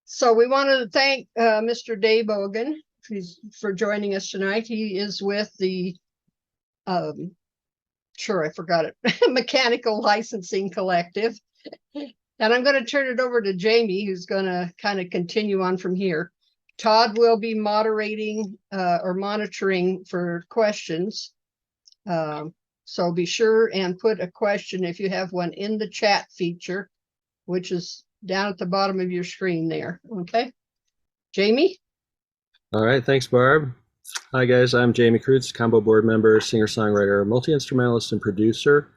So we want to thank Mr. Dae Bogan for joining us tonight. He is with the, I forgot it, Mechanical Licensing Collective. And I'm going to turn it over to Jamie, who's going to kind of continue on from here. Todd will be moderating or monitoring for questions. So be sure and put a question if you have one in the chat feature, which is down at the bottom of your screen there. Okay. Jamie? All right, thanks, Barb. Hi, guys. I'm Jamie Kreutz, combo board member, singer-songwriter, multi-instrumentalist, and producer.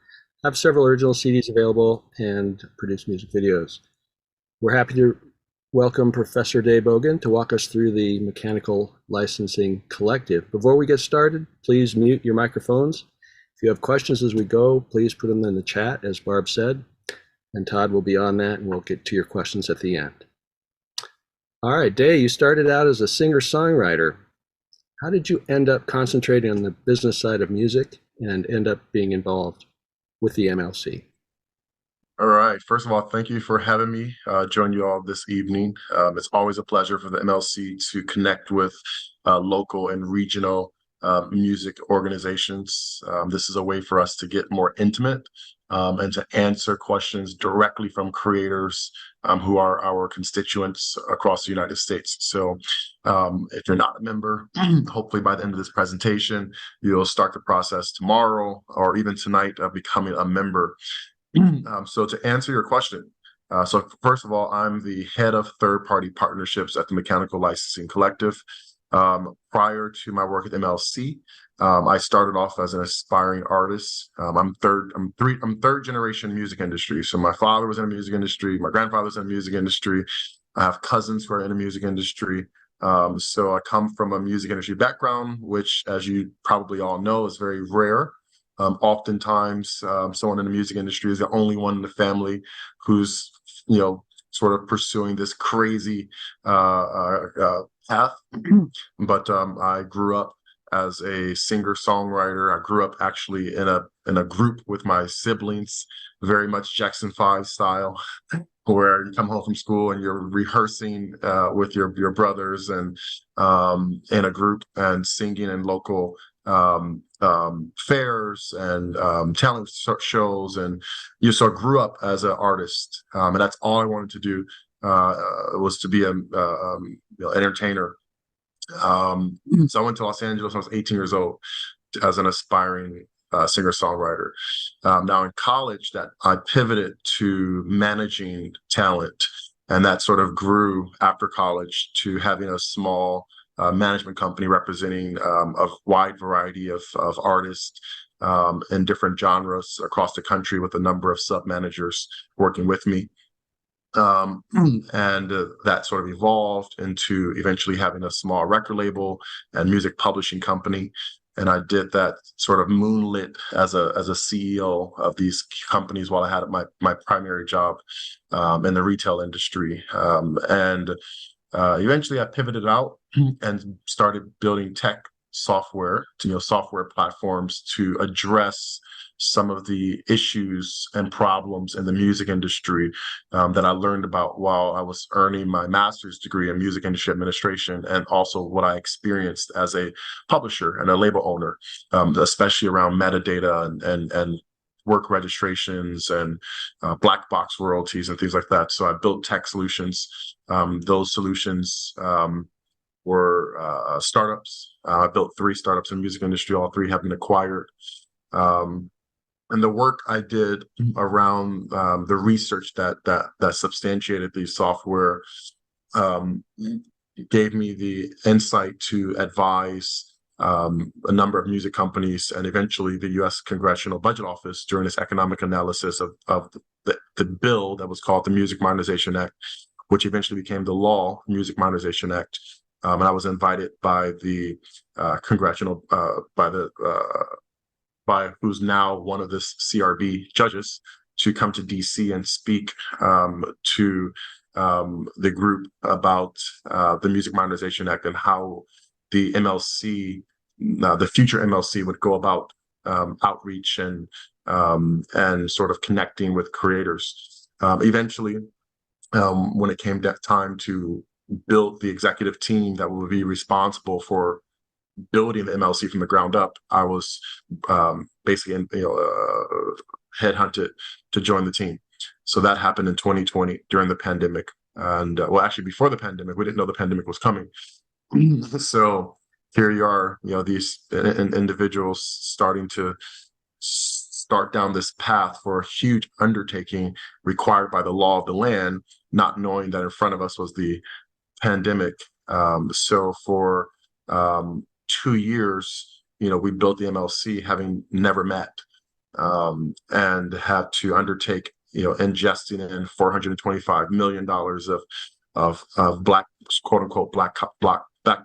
I have several original CDs available and produce music videos. We're happy to welcome Professor Dae Bogan to walk us through the Mechanical Licensing Collective. Before we get started, please mute your microphones. If you have questions as we go, please put them in the chat, as Barb said, and Todd will be on that, and we'll get to your questions at the end. All right, Dae, you started out as a singer-songwriter. How did you end up concentrating on the business side of music and end up being involved with the MLC? All right. First of all, thank you for having me join you all this evening. It's always a pleasure for the MLC to connect with local and regional music organizations. This is a way for us to get more intimate and to answer questions directly from creators who are our constituents across the United States. So if you're not a member, hopefully by the end of this presentation, you'll start the process tomorrow or even tonight of becoming a member. So to answer your question, so first of all, I'm the head of third-party partnerships at the Mechanical Licensing Collective. Prior to my work at MLC, I started off as an aspiring artist. I'm third generation music industry. So my father was in the music industry, my grandfather was in the music industry. I have cousins who are in the music industry. So I come from a music industry background, which, as you probably all know, is very rare. Oftentimes, someone in the music industry is the only one in the family who's, sort of pursuing this crazy path. But I grew up as a singer-songwriter. I grew up actually in a group with my siblings, very much Jackson 5 style, where you come home from school and you're rehearsing with your brothers and in a group and singing in local fairs and talent shows, and so I grew up as an artist, and that's all I wanted to do was to be an entertainer. So I went to Los Angeles when I was 18 years old as an aspiring singer-songwriter. Now in college, that I pivoted to managing talent, and that sort of grew after college to having a small management company representing a wide variety of artists in different genres across the country, with a number of sub-managers working with me. And that sort of evolved into eventually having a small record label and music publishing company. And I did that sort of moonlit as a CEO of these companies while I had my primary job in the retail industry. And eventually I pivoted out and started building tech software, software platforms to address some of the issues and problems in the music industry that I learned about while I was earning my master's degree in music industry administration, and also what I experienced as a publisher and a label owner, especially around metadata and work registrations and black box royalties and things like that. So I built tech solutions. Those solutions were startups. I built 3 startups in the music industry, all 3 have been acquired. And the work I did around the research that substantiated the software gave me the insight to advise a number of music companies and eventually the U.S. Congressional Budget Office during this economic analysis of the bill that was called the Music Modernization Act, which eventually became the law, Music Modernization Act. And I was invited by the congressional, by who's now one of the CRB judges, to come to DC and speak to the group about the Music Modernization Act and how the MLC, the future MLC, would go about outreach and sort of connecting with creators. Eventually, when it came time to build the executive team that would be responsible for building the MLC from the ground up, I was basically headhunted to join the team. So that happened in 2020 during the pandemic. And well, actually before the pandemic, we didn't know the pandemic was coming. So here you are, these individuals starting to start down this path for a huge undertaking required by the law of the land, not knowing that in front of us was the pandemic. So for 2 years, we built the MLC having never met, and had to undertake, ingesting in $425 million of black, quote unquote, black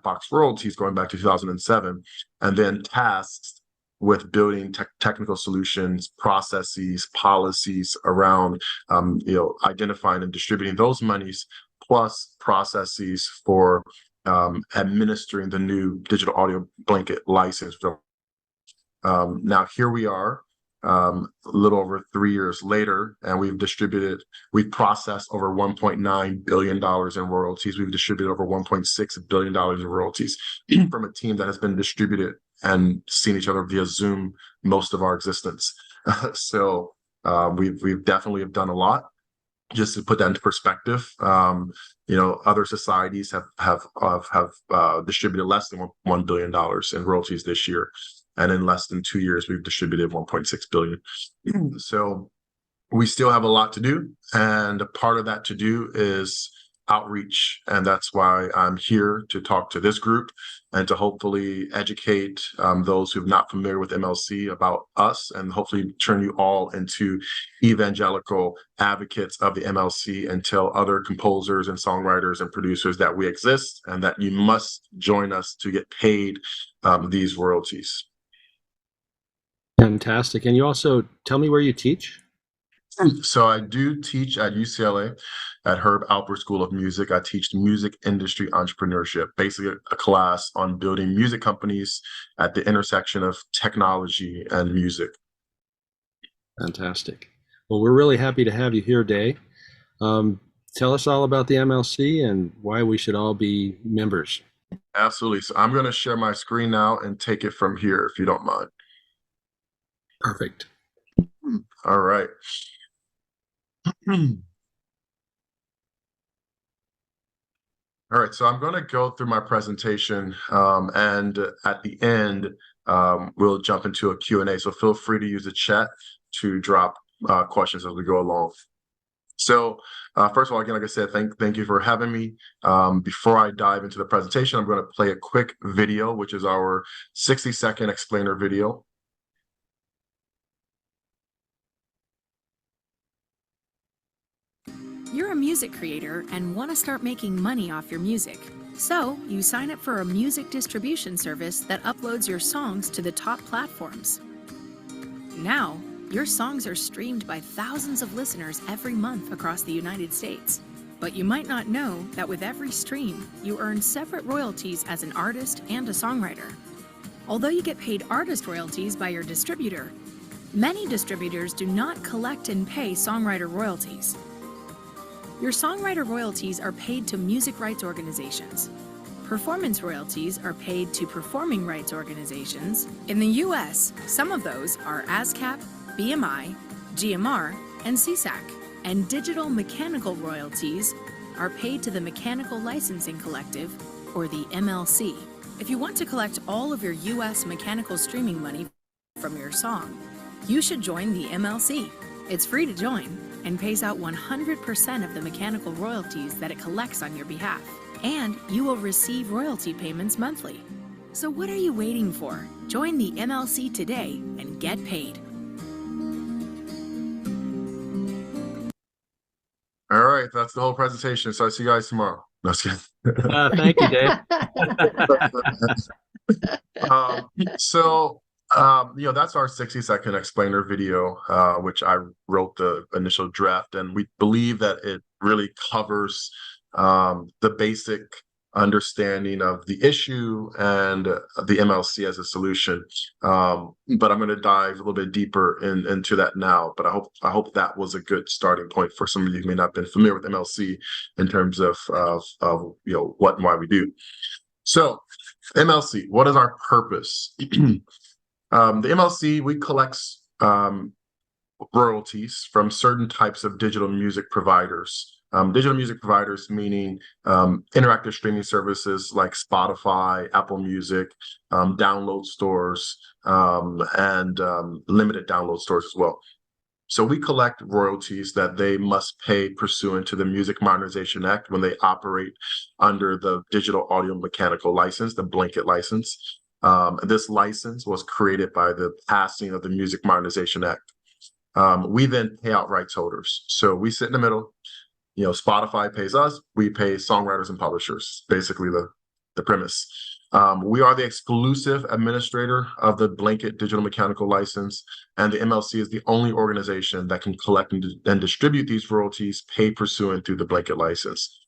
box royalties going back to 2007, and then tasked with building technical solutions, processes, policies around, identifying and distributing those monies, plus processes for administering the new digital audio blanket license. Now here we are, a little over 3 years later, and we've processed over $1.9 billion in royalties. We've distributed over $1.6 billion in royalties from a team that has been distributed and seen each other via Zoom most of our existence. So we've definitely have done a lot. Just to put that into perspective, other societies have distributed less than $1 billion in royalties this year, and in less than 2 years, we've distributed $1.6 billion. So we still have a lot to do, and a part of that to do is outreach, and that's why I'm here to talk to this group and to hopefully educate those who are not familiar with MLC about us, and hopefully turn you all into evangelical advocates of the MLC, and tell other composers and songwriters and producers that we exist and that you must join us to get paid these royalties. Fantastic. And you also tell me where you teach? So I do teach at UCLA at Herb Alpert School of Music. I teach music industry entrepreneurship, basically a class on building music companies at the intersection of technology and music. Fantastic. Well, we're really happy to have you here, Dae. Tell us all about the MLC and why we should all be members. Absolutely. So I'm going to share my screen now and take it from here, if you don't mind. Perfect. All right. All right, so I'm going to go through my presentation, and at the end, we'll jump into a Q&A. So feel free to use the chat to drop questions as we go along. So first of all, again, like I said, thank you for having me. Before I dive into the presentation, I'm going to play a quick video, which is our 60-second explainer video. You're a music creator and want to start making money off your music. So you sign up for a music distribution service that uploads your songs to the top platforms. Now, your songs are streamed by thousands of listeners every month across the United States. But you might not know that with every stream, you earn separate royalties as an artist and a songwriter. Although you get paid artist royalties by your distributor, many distributors do not collect and pay songwriter royalties. Your songwriter royalties are paid to music rights organizations. Performance royalties are paid to performing rights organizations. In the US, some of those are ASCAP, BMI, GMR, and CSAC. And digital mechanical royalties are paid to the Mechanical Licensing Collective, or the MLC. If you want to collect all of your US mechanical streaming money from your song, you should join the MLC. It's free to join and pays out 100% of the mechanical royalties that it collects on your behalf. And you will receive royalty payments monthly. So what are you waiting for? Join the MLC today and get paid. All right, that's the whole presentation. So I'll see you guys tomorrow. No, just kidding. Thank you, Dae. That's our 60-second explainer video, which I wrote the initial draft, and we believe that it really covers the basic understanding of the issue and the MLC as a solution. But I'm going to dive a little bit deeper into that now. But I hope that was a good starting point for some of you who may not have been familiar with MLC in terms of what and why we do. So MLC, what is our purpose? The MLC, we collect royalties from certain types of digital music providers. Digital music providers meaning interactive streaming services like Spotify, Apple Music, download stores, and limited download stores as well. So we collect royalties that they must pay pursuant to the Music Modernization Act when they operate under the Digital Audio Mechanical License, the blanket license. This license was created by the passing of the Music Modernization Act. We then pay out rights holders. So we sit in the middle. Spotify pays us, we pay songwriters and publishers, basically the premise. We are the exclusive administrator of the blanket digital mechanical license, and the MLC is the only organization that can collect and distribute these royalties paid pursuant through the blanket license.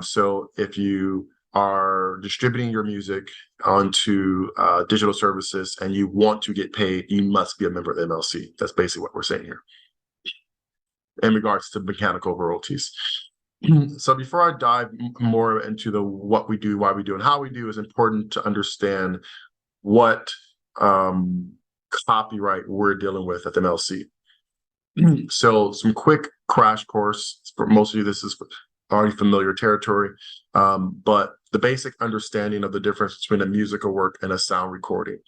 So if you are distributing your music onto digital services and you want to get paid, you must be a member of the MLC. That's basically what we're saying here in regards to mechanical royalties. So before I dive more into the what we do, why we do, and how we do, it's important to understand what copyright we're dealing with at the MLC. So some quick crash course. For most of you, this is already familiar territory, but the basic understanding of the difference between a musical work and a sound recording.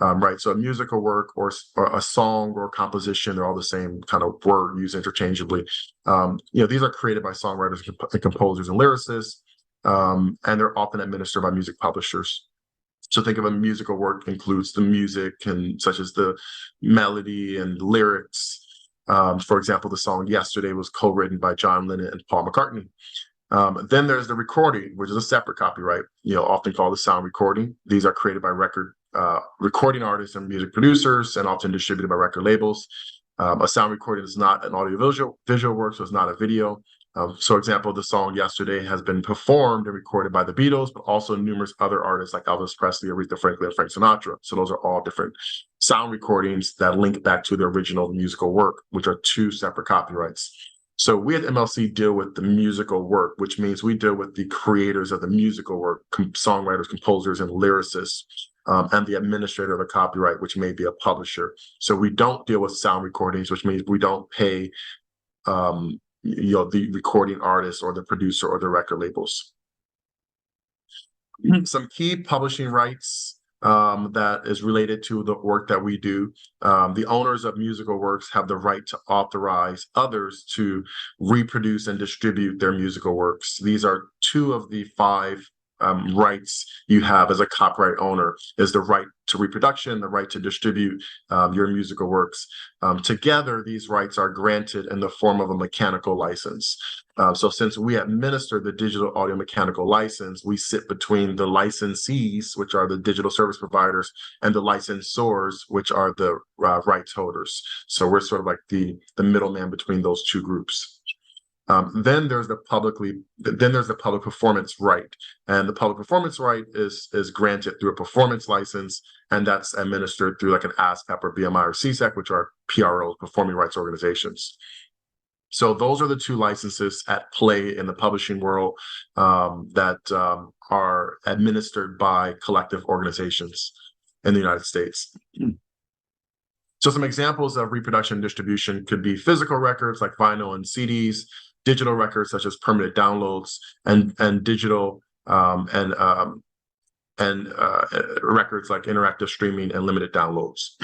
Right, so a musical work or a song or composition, they're all the same kind of word used interchangeably. These are created by songwriters and composers and lyricists, and they're often administered by music publishers. So think of a musical work includes the music and such as the melody and lyrics. For example, the song "Yesterday" was co-written by John Lennon and Paul McCartney. Then there's the recording, which is a separate copyright, often called the sound recording. These are created by recording artists and music producers and often distributed by record labels. A sound recording is not an audio-visual work, so it's not a video. So example, the song "Yesterday" has been performed and recorded by the Beatles, but also numerous other artists like Elvis Presley, Aretha Franklin, and Frank Sinatra. So those are all different sound recordings that link back to the original musical work, which are two separate copyrights. So we at MLC deal with the musical work, which means we deal with the creators of the musical work, songwriters, composers, and lyricists, and the administrator of the copyright, which may be a publisher. So we don't deal with sound recordings, which means we don't pay the recording artist or the producer or the record labels. Some key publishing rights that is related to the work that we do. The owners of musical works have the right to authorize others to reproduce and distribute their musical works. These are two of the five rights you have as a copyright owner: is the right to reproduction, the right to distribute your musical works. Together, these rights are granted in the form of a mechanical license. So since we administer the digital audio mechanical license, we sit between the licensees, which are the digital service providers, and the licensors, which are the rights holders. So we're sort of like the middleman between those two groups. Then there's the public performance right, and the public performance right is granted through a performance license, and that's administered through like an ASCAP or BMI or CSEC, which are PROs, performing rights organizations. So those are the two licenses at play in the publishing world that are administered by collective organizations in the United States. So some examples of reproduction and distribution could be physical records like vinyl and CDs, digital records such as permanent downloads, and digital records like interactive streaming and limited downloads.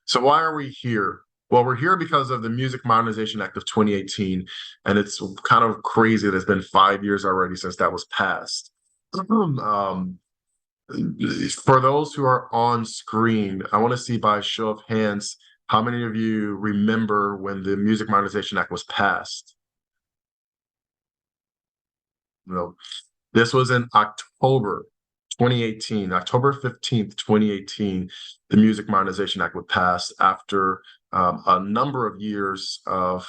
So why are we here? Well, we're here because of the Music Modernization Act of 2018, and it's kind of crazy that it's been 5 years already since that was passed. For those who are on screen, I want to see by show of hands, how many of you remember when the Music Modernization Act was passed? No, this was in October 2018, October 15th, 2018, the Music Modernization Act was passed after a number of years of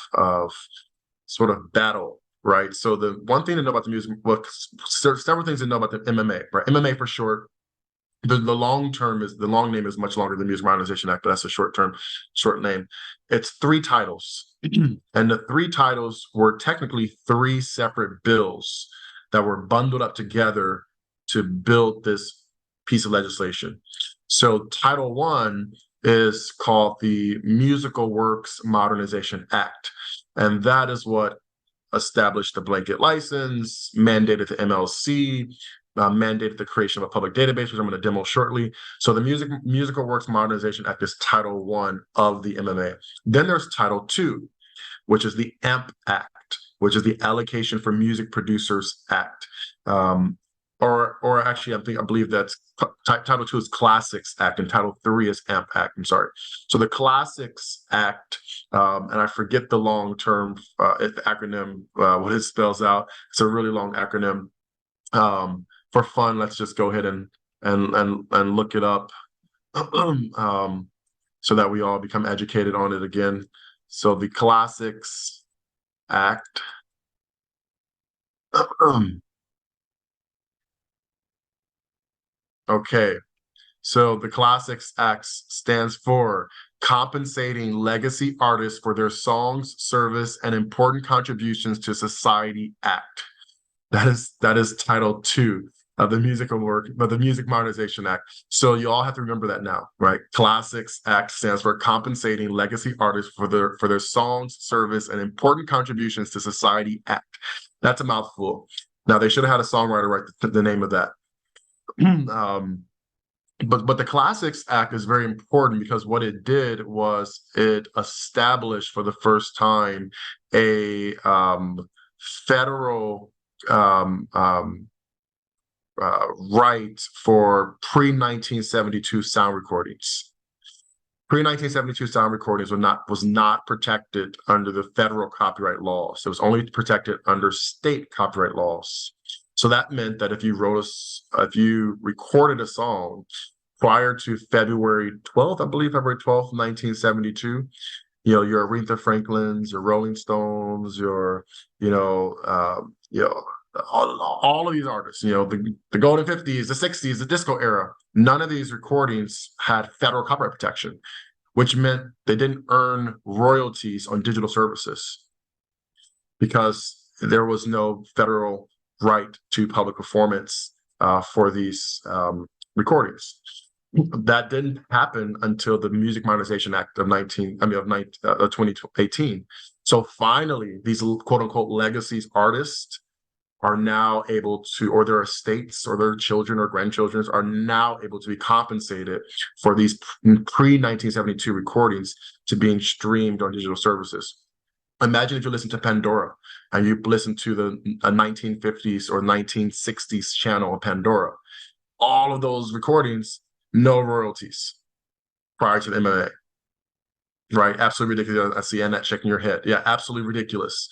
sort of battle right? So the one thing to know about the music, well, several things to know about the MMA, right? MMA for short. The long name is much longer than Music Modernization Act, but that's a short name. It's 3 titles, and the 3 titles were technically 3 separate bills that were bundled up together to build this piece of legislation. So Title I is called the Musical Works Modernization Act, and that is what established the blanket license, mandated the MLC, mandated the creation of a public database, which I'm going to demo shortly. So the Musical Works Modernization Act is Title I of the MMA. Then there's Title II, which is the AMP Act, which is the Allocation for Music Producers Act. Or actually, I believe that's Title II is Classics Act, and Title III is AMP Act. I'm sorry. So the Classics Act, and I forget the long term acronym, what it spells out. It's a really long acronym. For fun, let's just go ahead and look it up, so that we all become educated on it again. So the Classics Act. Okay, so the Classics Act stands for Compensating Legacy Artists for Their Songs, Service, and Important Contributions to Society Act. That is Title II of the Music Modernization Act. So you all have to remember that now, right? Classics Act stands for Compensating Legacy Artists for their songs, service, and important contributions to society Act. That's a mouthful. Now they should have had a songwriter write the name of that. But the Classics Act is very important because what it did was it established for the first time a federal right for pre-1972 sound recordings. Pre-1972 sound recordings was not protected under the federal copyright laws. It was only protected under state copyright laws. So that meant that if you recorded a song prior to February 12th, 1972, your Aretha Franklins, your Rolling Stones, all of these artists, the golden 50s, the 60s, the disco era, none of these recordings had federal copyright protection, which meant they didn't earn royalties on digital services because there was no federal right to public performance for these recordings. That didn't happen until the Music Modernization Act of 2018. So finally, these quote unquote legacies artists are now able to, or their estates or their children or grandchildren are now able to be compensated for these pre-1972 recordings to being streamed on digital services. Imagine if you listen to Pandora and you listen to the 1950s or 1960s channel of Pandora. All of those recordings, no royalties prior to the MMA. Right? Absolutely ridiculous. I see Annette shaking your head. Yeah, absolutely ridiculous.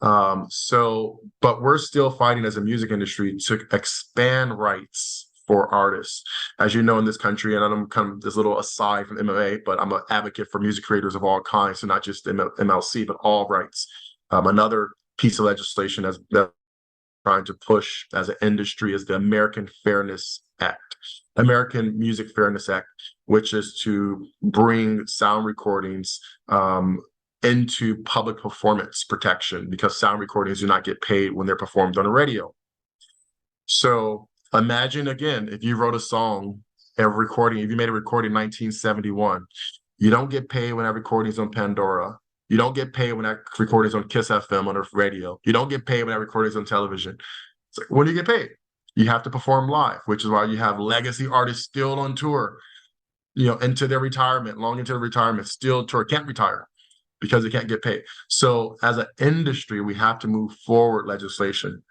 But we're still fighting as a music industry to expand rights for artists. As you know, in this country, and I'm kind of this little aside from MMA, but I'm an advocate for music creators of all kinds, so not just MLC, but all rights. Another piece of legislation that's trying to push as an industry is the American Fairness Act, American Music Fairness Act, which is to bring sound recordings into public performance protection because sound recordings do not get paid when they're performed on the radio. So imagine again, if you wrote a song, if you made a recording in 1971, you don't get paid when that recording is on Pandora. You don't get paid when that recording is on Kiss FM on the radio. You don't get paid when that recording is on television. It's like, when do you get paid? You have to perform live, which is why you have legacy artists still on tour, into their retirement, long into their retirement, still tour, can't retire because they can't get paid. So as an industry, we have to move forward legislation.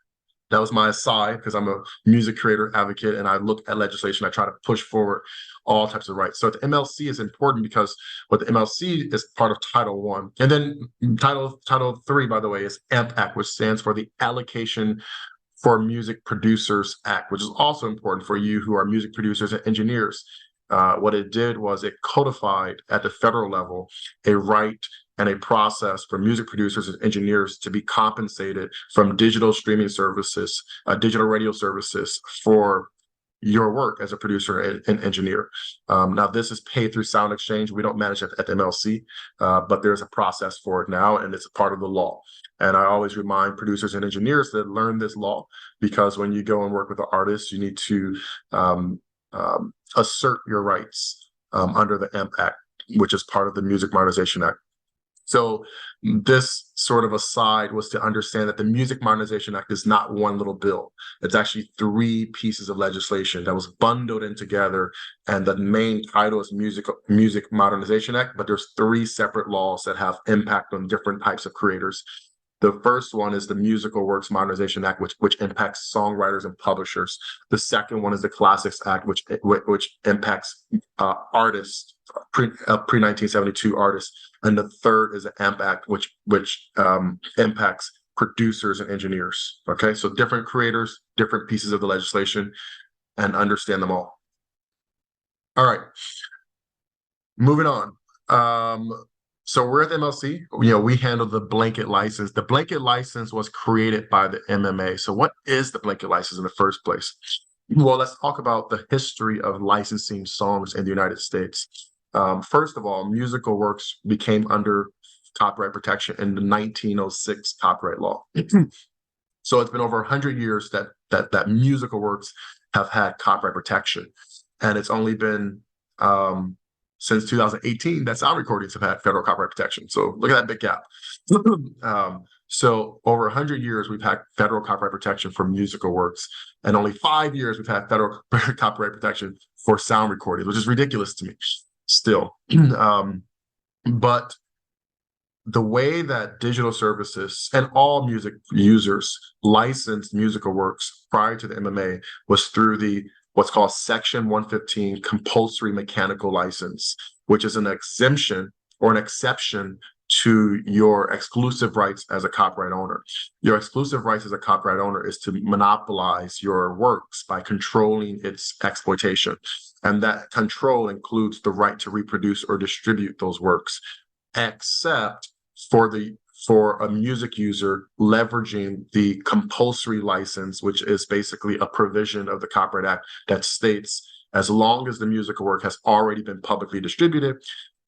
That was my aside because I'm a music creator advocate and I look at legislation. I try to push forward all types of rights. So the MLC is important because what the MLC is part of Title I. And then Title III, by the way, is AMP Act, which stands for the Allocation for Music Producers Act, which is also important for you who are music producers and engineers. What it did was it codified at the federal level a right and a process for music producers and engineers to be compensated from digital streaming services, digital radio services for your work as a producer and engineer. Now, this is paid through Sound Exchange. We don't manage it at the MLC, but there's a process for it now, and it's a part of the law. And I always remind producers and engineers to learn this law, because when you go and work with an artist, you need to assert your rights under the AMP Act, which is part of the Music Modernization Act. So this sort of aside was to understand that the Music Modernization Act is not one little bill. It's actually 3 pieces of legislation that was bundled in together, and the main title is Music Modernization Act, but there's 3 separate laws that have impact on different types of creators. The first one is the Musical Works Modernization Act, which impacts songwriters and publishers. The second one is the Classics Act, which impacts artists, pre-1972 artists. And the third is the AMP Act, which impacts producers and engineers. Okay, so different creators, different pieces of the legislation, and understand them all. All right, moving on. So we're at the MLC. We handle the blanket license. The blanket license was created by the MMA. So what is the blanket license in the first place? Well, let's talk about the history of licensing songs in the United States. First of all, musical works became under copyright protection in the 1906 copyright law. So it's been over 100 years that musical works have had copyright protection, and it's only been since 2018 that sound recordings have had federal copyright protection. So look at that big gap. So over 100 years, we've had federal copyright protection for musical works, and only 5 years we've had federal copyright protection for sound recordings, which is ridiculous to me still. But the way that digital services and all music users licensed musical works prior to the MMA was through what's called Section 115 compulsory mechanical license, which is an exemption or an exception to your exclusive rights as a copyright owner. Your exclusive rights as a copyright owner is to monopolize your works by controlling its exploitation. And that control includes the right to reproduce or distribute those works, except for a music user leveraging the compulsory license, which is basically a provision of the Copyright Act that states as long as the musical work has already been publicly distributed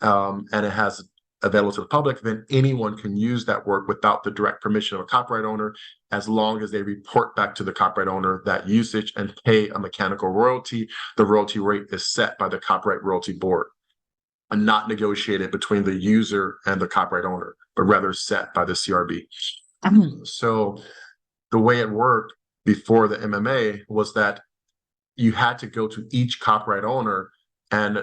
and it has available to the public, then anyone can use that work without the direct permission of a copyright owner, as long as they report back to the copyright owner that usage and pay a mechanical royalty. The royalty rate is set by the Copyright Royalty Board and not negotiated between the user and the copyright owner, but rather set by the CRB. So the way it worked before the MMA was that you had to go to each copyright owner and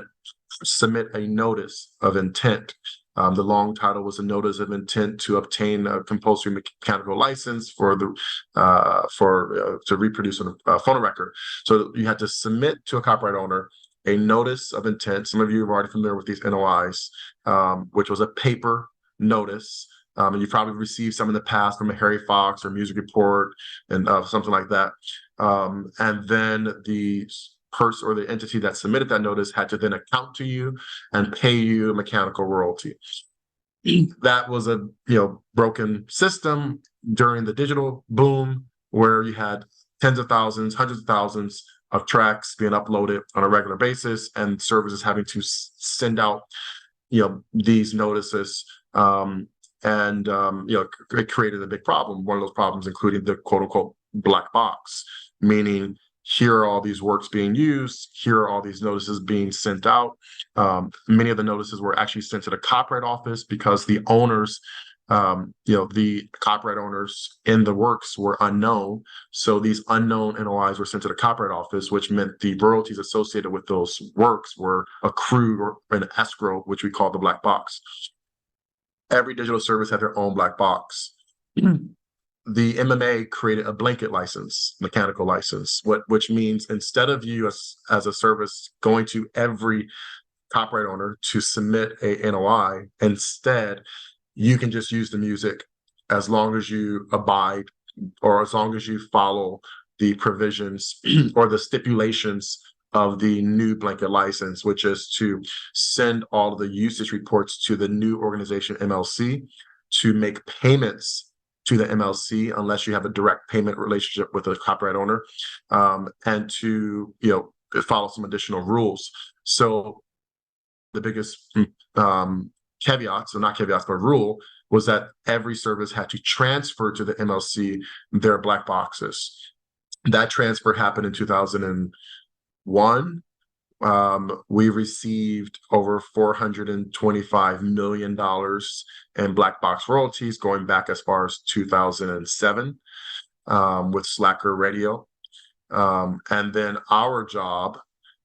submit a notice of intent. The long title was a notice of intent to obtain a compulsory mechanical license to reproduce on a phonorecord. So you had to submit to a copyright owner a notice of intent. Some of you are already familiar with these NOIs, which was a paper notice. And you probably received some in the past from a Harry Fox or Music Report and something like that. And then the person or the entity that submitted that notice had to then account to you and pay you a mechanical royalty. That was a broken system during the digital boom, where you had tens of thousands, hundreds of thousands of tracks being uploaded on a regular basis, and services having to send out these notices. It created a big problem. One of those problems including the quote unquote black box, meaning here are all these works being used, here are all these notices being sent out. Many of the notices were actually sent to the Copyright Office because the owners, the copyright owners in the works were unknown. So these unknown NOIs were sent to the Copyright Office, which meant the royalties associated with those works were accrued or in escrow, which we call the black box. Every digital service had their own black box. The MMA created a blanket license, mechanical license, which means instead of you as a service going to every copyright owner to submit a NOI, instead you can just use the music as long as you abide or as long as you follow the provisions or the stipulations of the new blanket license, which is to send all of the usage reports to the new organization MLC to make payments to the MLC unless you have a direct payment relationship with a copyright owner, and to follow some additional rules. So the biggest caveat, so not caveats, but rule, was that every service had to transfer to the MLC their black boxes. That transfer happened in 2001. We received over $425 million in black box royalties going back as far as 2007 with Slacker Radio. And then our job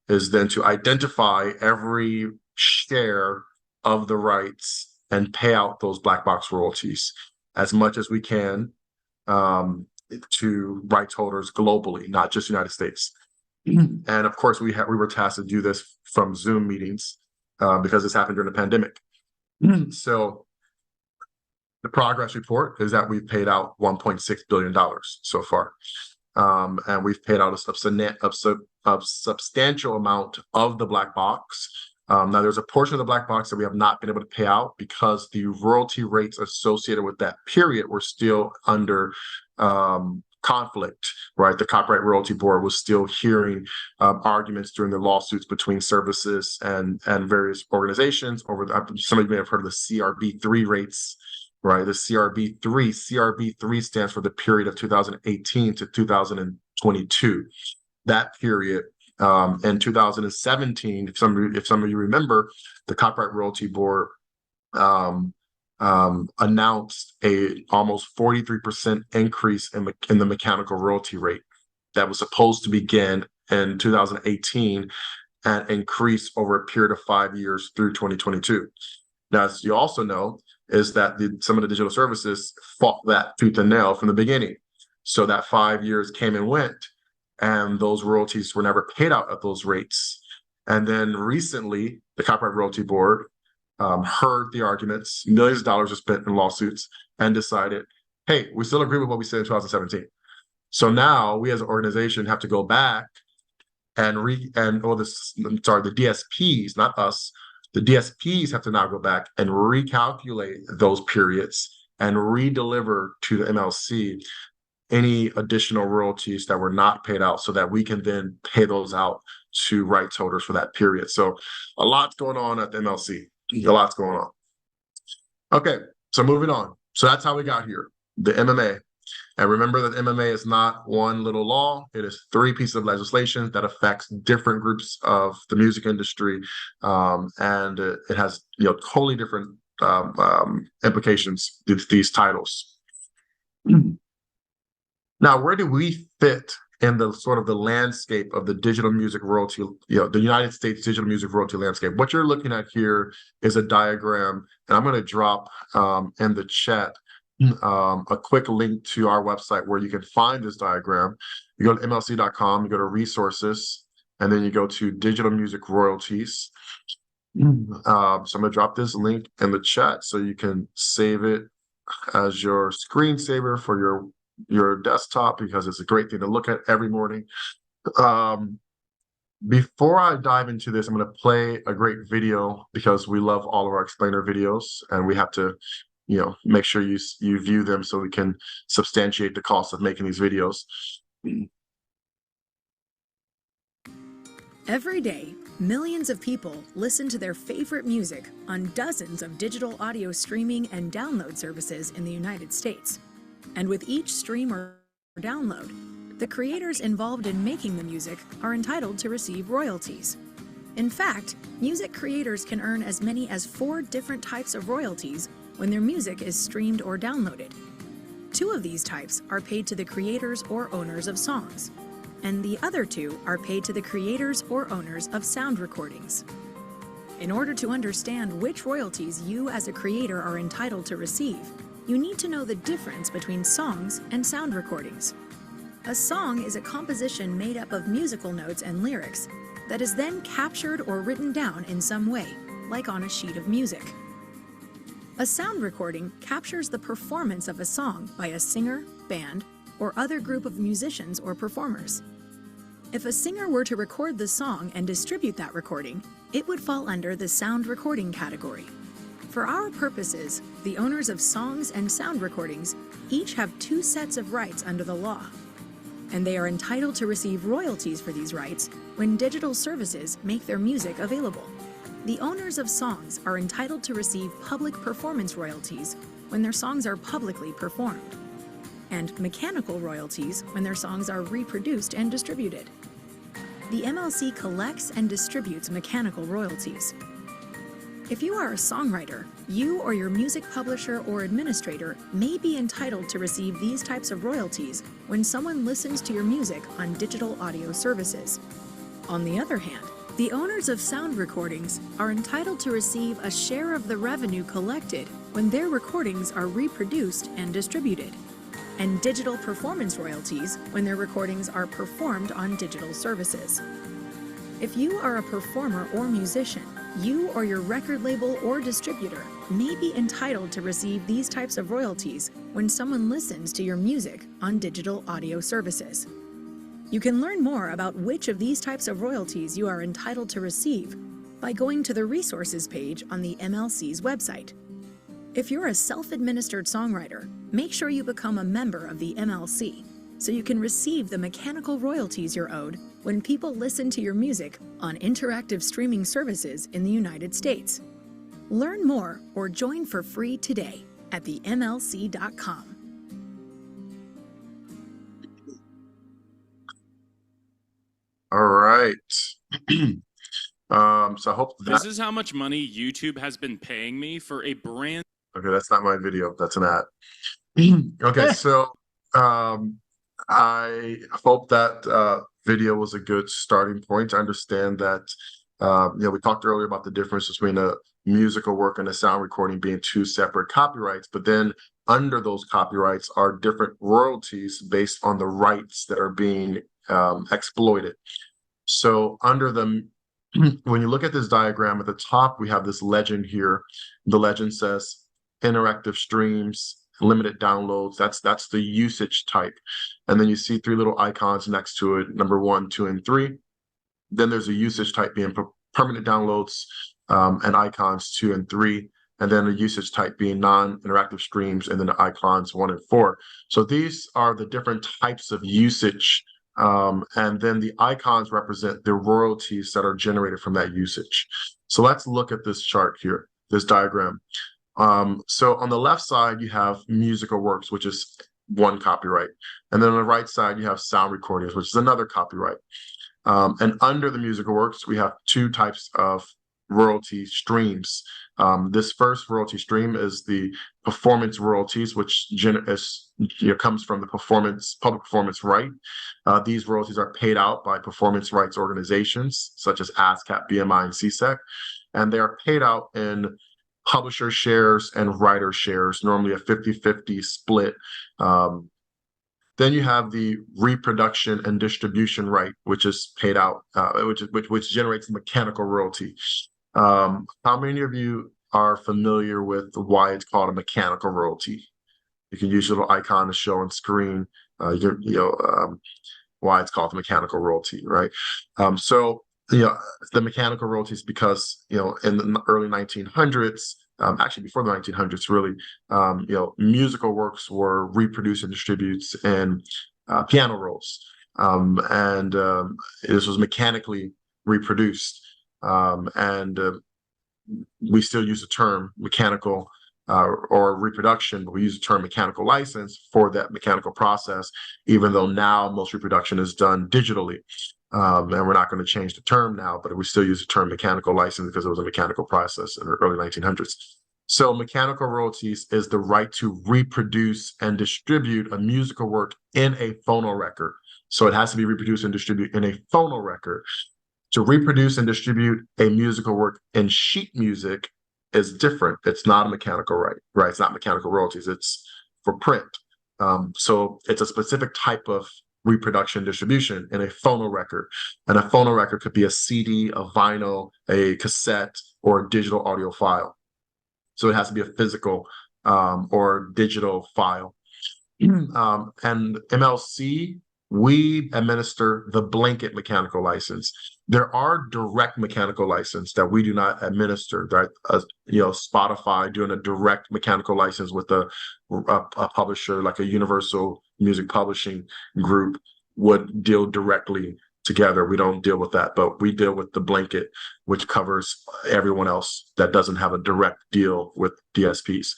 is then to identify every share of the rights and pay out those black box royalties as much as we can to rights holders globally, not just United States. And of course, we were tasked to do this from Zoom meetings because this happened during the pandemic. So the progress report is that we've paid out $1.6 billion so far. And we've paid out a substantial amount of the black box. Now, there's a portion of the black box that we have not been able to pay out because the royalty rates associated with that period were still under conflict, right? The Copyright Royalty Board was still hearing arguments during the lawsuits between services and various organizations over some of you may have heard of the CRB3 rates, right? The CRB3 stands for the period of 2018 to 2022. That period in 2017, if some of you remember, the Copyright Royalty Board announced a almost 43% increase in the mechanical royalty rate that was supposed to begin in 2018 and increase over a period of 5 years through 2022. Now, as you also know, is that some of the digital services fought that tooth and nail from the beginning. So that 5 years came and went, and those royalties were never paid out at those rates. And then recently, the Copyright Royalty Board heard the arguments, millions of dollars are spent in lawsuits, and decided, hey, we still agree with what we said in 2017. So now we as an organization have to go back and the DSPs, not us, the DSPs have to now go back and recalculate those periods and redeliver to the MLC any additional royalties that were not paid out so that we can then pay those out to rights holders for that period. So a lot's going on at the MLC. A lot's going on. Okay, so moving on. So that's how we got here, the MMA. And remember that MMA is not one little law. It is 3 pieces of legislation that affects different groups of the music industry. And it has totally different implications with these titles. Now, where do we fit in the sort of the landscape of the digital music royalty, the United States digital music royalty landscape? What you're looking at here is a diagram, and I'm going to drop in the chat a quick link to our website where you can find this diagram. You go to mlc.com, you go to resources, and then you go to digital music royalties. So I'm going to drop this link in the chat so you can save it as your screensaver for your desktop, because it's a great thing to look at every morning. Before I dive into this, I'm going to play a great video because we love all of our explainer videos, and we have to make sure you view them so we can substantiate the cost of making these videos. Every day, millions of people listen to their favorite music on dozens of digital audio streaming and download services in the United States. And with each stream or download, the creators involved in making the music are entitled to receive royalties. In fact, music creators can earn as many as 4 different types of royalties when their music is streamed or downloaded. 2 of these types are paid to the creators or owners of songs, and the other 2 are paid to the creators or owners of sound recordings. In order to understand which royalties you as a creator are entitled to receive, you need to know the difference between songs and sound recordings. A song is a composition made up of musical notes and lyrics that is then captured or written down in some way, like on a sheet of music. A sound recording captures the performance of a song by a singer, band, or other group of musicians or performers. If a singer were to record the song and distribute that recording, it would fall under the sound recording category. For our purposes, the owners of songs and sound recordings each have 2 sets of rights under the law, and they are entitled to receive royalties for these rights when digital services make their music available. The owners of songs are entitled to receive public performance royalties when their songs are publicly performed, and mechanical royalties when their songs are reproduced and distributed. The MLC collects and distributes mechanical royalties. If you are a songwriter, you or your music publisher or administrator may be entitled to receive these types of royalties when someone listens to your music on digital audio services. On the other hand, the owners of sound recordings are entitled to receive a share of the revenue collected when their recordings are reproduced and distributed, and digital performance royalties when their recordings are performed on digital services. If you are a performer or musician, you or your record label or distributor may be entitled to receive these types of royalties when someone listens to your music on digital audio services. You can learn more about which of these types of royalties you are entitled to receive by going to the resources page on the MLC's website. If you're a self-administered songwriter, make sure you become a member of the MLC so you can receive the mechanical royalties you're owed when people listen to your music on interactive streaming services in the United States. Learn more or join for free today at themlc.com. All right. So I hope This is how much money YouTube has been paying me for a brand. Okay, that's not my video. That's an ad. Okay, so I hope that video was a good starting point to understand that, we talked earlier about the difference between a musical work and a sound recording being 2 separate copyrights, but then under those copyrights are different royalties based on the rights that are being exploited. So under them, when you look at this diagram at the top, we have this legend here. The legend says interactive streams, limited downloads. That's the usage type. And then you see 3 little icons next to it, number 1, 2, and 3. Then there's a usage type being permanent downloads and icons 2 and 3. And then a usage type being non-interactive streams, and then the icons 1 and 4. So these are the different types of usage. And then the icons represent the royalties that are generated from that usage. So let's look at this chart here, this diagram. So on the left side, you have musical works, which is 1 copyright. And then on the right side, you have sound recordings, which is another copyright. And under the musical works, we have 2 types of royalty streams. This first royalty stream is the performance royalties, which comes from the public performance right. These royalties are paid out by performance rights organizations such as ASCAP, BMI, and CSEC, and they are paid out in publisher shares and writer shares, normally a 50-50 split. Then you have the reproduction and distribution right, which is paid out, which generates mechanical royalty. How many of you are familiar with why it's called a mechanical royalty? You can use your little icon to show on screen, why it's called the mechanical royalty, right? So the mechanical royalties because in the early 1900s, actually before the 1900s, really, musical works were reproduced and distributed in piano rolls, and this was mechanically reproduced. We still use the term mechanical or reproduction, but we use the term mechanical license for that mechanical process, even though now most reproduction is done digitally. And we're not going to change the term now, but we still use the term mechanical license because it was a mechanical process in the early 1900s. So mechanical royalties is the right to reproduce and distribute a musical work in a phonorecord. So it has to be reproduced and distributed in a phonorecord. To reproduce and distribute a musical work in sheet music is different. It's not a mechanical right? It's not mechanical royalties. It's for print. So it's a specific type of reproduction distribution in a phonorecord. And a phonorecord could be a CD, a vinyl, a cassette, or a digital audio file. So it has to be a physical or digital file. And MLC We administer the blanket mechanical license. There are direct mechanical license that we do not administer. Right? Spotify doing a direct mechanical license with a publisher like a Universal Music Publishing group would deal directly together. We don't deal with that, but we deal with the blanket, which covers everyone else that doesn't have a direct deal with DSPs.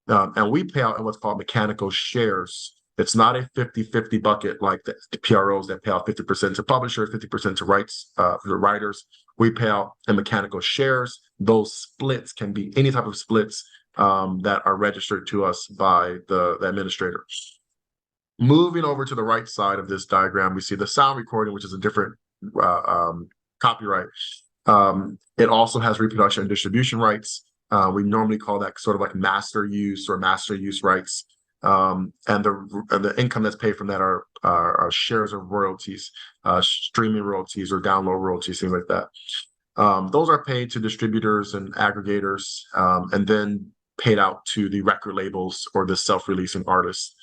And we pay out in what's called mechanical shares. It's not a 50-50 bucket like the PROs that pay out 50% to publishers, 50% to the writers. We pay out in mechanical shares. Those splits can be any type of splits that are registered to us by the administrator. Moving over to the right side of this diagram, we see the sound recording, which is a different copyright. It also has reproduction and distribution rights. We normally call that sort of like master use or master use rights. And the income that's paid from that are shares of royalties, streaming royalties or download royalties, things like that. Those are paid to distributors and aggregators, and then paid out to the record labels or the self-releasing artists.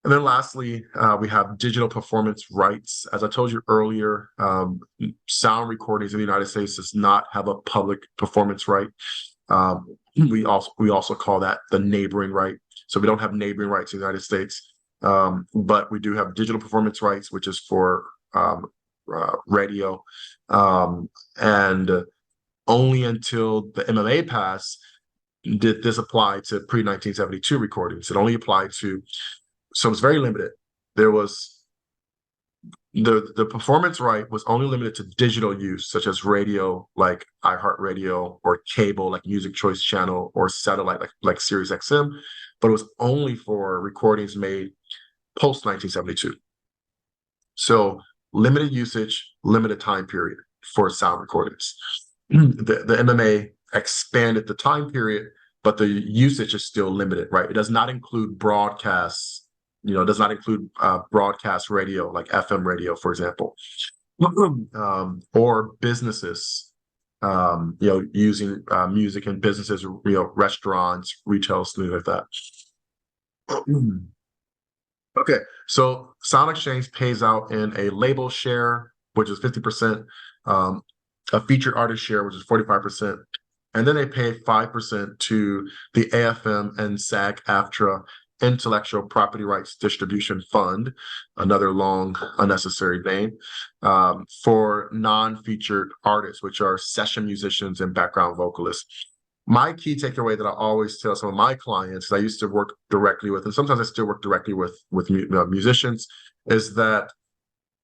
And then lastly, we have digital performance rights. As I told you earlier, sound recordings in the United States does not have a public performance right. We also call that the neighboring right. So we don't have neighboring rights in the United States, but we do have digital performance rights, which is for radio. And only until the MMA passed did this apply to pre-1972 recordings. It only applied to, so it's very limited. There was the performance right was only limited to digital use, such as radio, like iHeartRadio, or cable, like Music Choice Channel, or satellite, like Sirius XM. But it was only for recordings made post 1972. So limited usage, limited time period for sound recordings. The MMA expanded the time period, but the usage is still limited, right? It does not include broadcasts. It does not include broadcast radio, like FM radio, for example, or businesses, using music in businesses, restaurants, retail, things like that. Okay, so Sound Exchange pays out in a label share, which is 50%, a featured artist share, which is 45%, and then they pay 5% to the AFM and SAG-AFTRA Intellectual Property Rights Distribution Fund, another long, unnecessary name, for non-featured artists, which are session musicians and background vocalists. My key takeaway that I always tell some of my clients, because I used to work directly with, and sometimes I still work directly with musicians, is that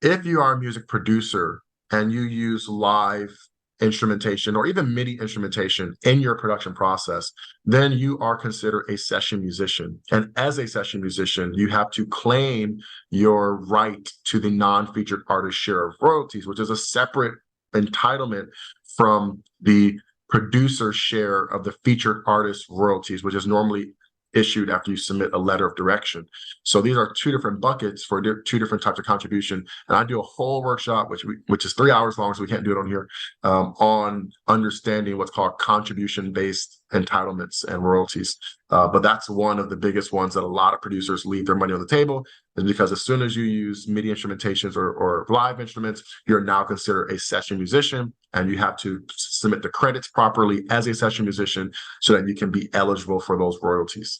if you are a music producer and you use live instrumentation or even MIDI instrumentation in your production process, then you are considered a session musician. And as a session musician, you have to claim your right to the non-featured artist share of royalties, which is a separate entitlement from the producer share of the featured artist royalties, which is normally issued after you submit a letter of direction. So these are two different buckets for two different types of contribution. And I do a whole workshop, which is 3 hours long, so we can't do it on here, on understanding what's called contribution-based entitlements and royalties. But that's one of the biggest ones that a lot of producers leave their money on the table, is because as soon as you use MIDI instrumentations or live instruments, you're now considered a session musician, and you have to submit the credits properly as a session musician so that you can be eligible for those royalties.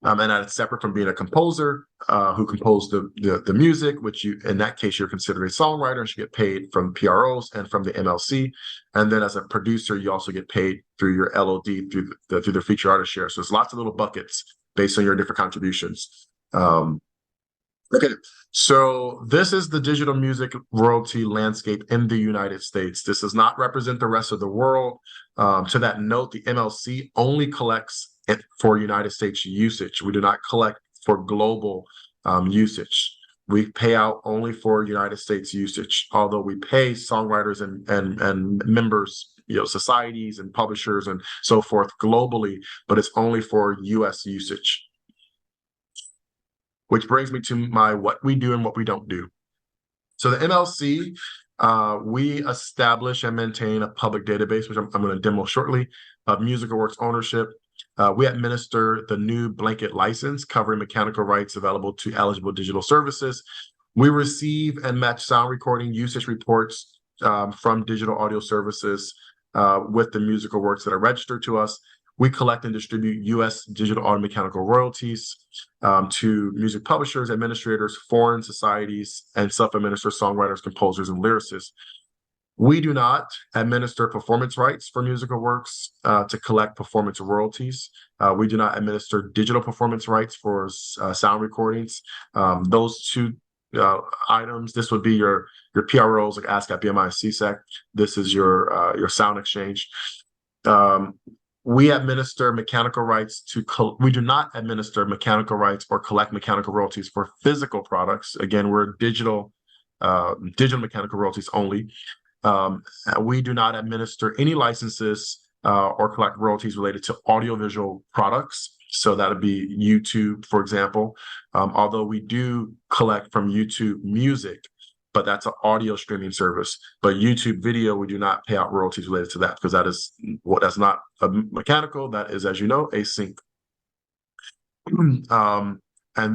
And that's separate from being a composer who composed the music, which in that case, you're considered a songwriter and should get paid from PROs and from the MLC. And then as a producer, you also get paid through your LOD, through the feature artist share. So there's lots of little buckets based on your different contributions. Okay, so this is the digital music royalty landscape in the United States. This does not represent the rest of the world. To that note, the MLC only collects it for United States usage. We do not collect for global usage. We pay out only for United States usage, although we pay songwriters and members, societies and publishers and so forth globally, but it's only for US usage. Which brings me to my what we do and what we don't do. So the MLC, we establish and maintain a public database, which I'm going to demo shortly, of musical works ownership. We administer the new blanket license covering mechanical rights available to eligible digital services. We receive and match sound recording usage reports from digital audio services with the musical works that are registered to us. We collect and distribute U.S. digital audio mechanical royalties to music publishers, administrators, foreign societies, and self-administered songwriters, composers, and lyricists. We do not administer performance rights for musical works to collect performance royalties. We do not administer digital performance rights for sound recordings. Those two items, this would be your PROs like ASCAP, BMI, CSEC. This is your sound exchange. We administer mechanical rights we do not administer mechanical rights or collect mechanical royalties for physical products. Again, we're digital mechanical royalties only. We do not administer any licenses or collect royalties related to audiovisual products. So that would be YouTube, for example, although we do collect from YouTube Music, but that's an audio streaming service. But YouTube Video, we do not pay out royalties related to that because that's not a mechanical. That is, as you know, async. And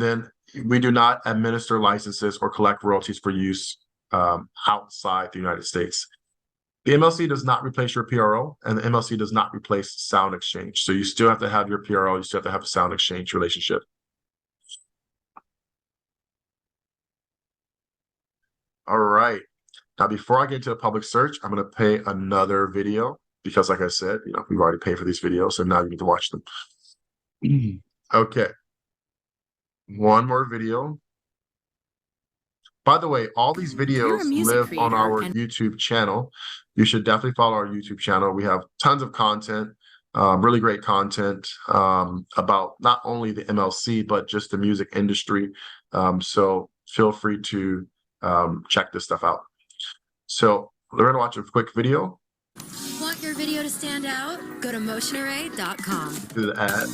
then we do not administer licenses or collect royalties for use outside the United States. The MLC does not replace your PRO, and the MLC does not replace sound exchange. So you still have to have your PRO, you still have to have a sound exchange relationship. All right. Now, before I get into the public search, I'm going to play another video because, like I said, we've already paid for these videos, so now you need to watch them. Okay. One more video. By the way, all these videos live on our YouTube channel. You should definitely follow our YouTube channel. We have tons of content, really great content about not only the MLC, but just the music industry. So feel free to check this stuff out. So we're gonna watch a quick video. Want your video to stand out? Go to motionarray.com. Do the ad.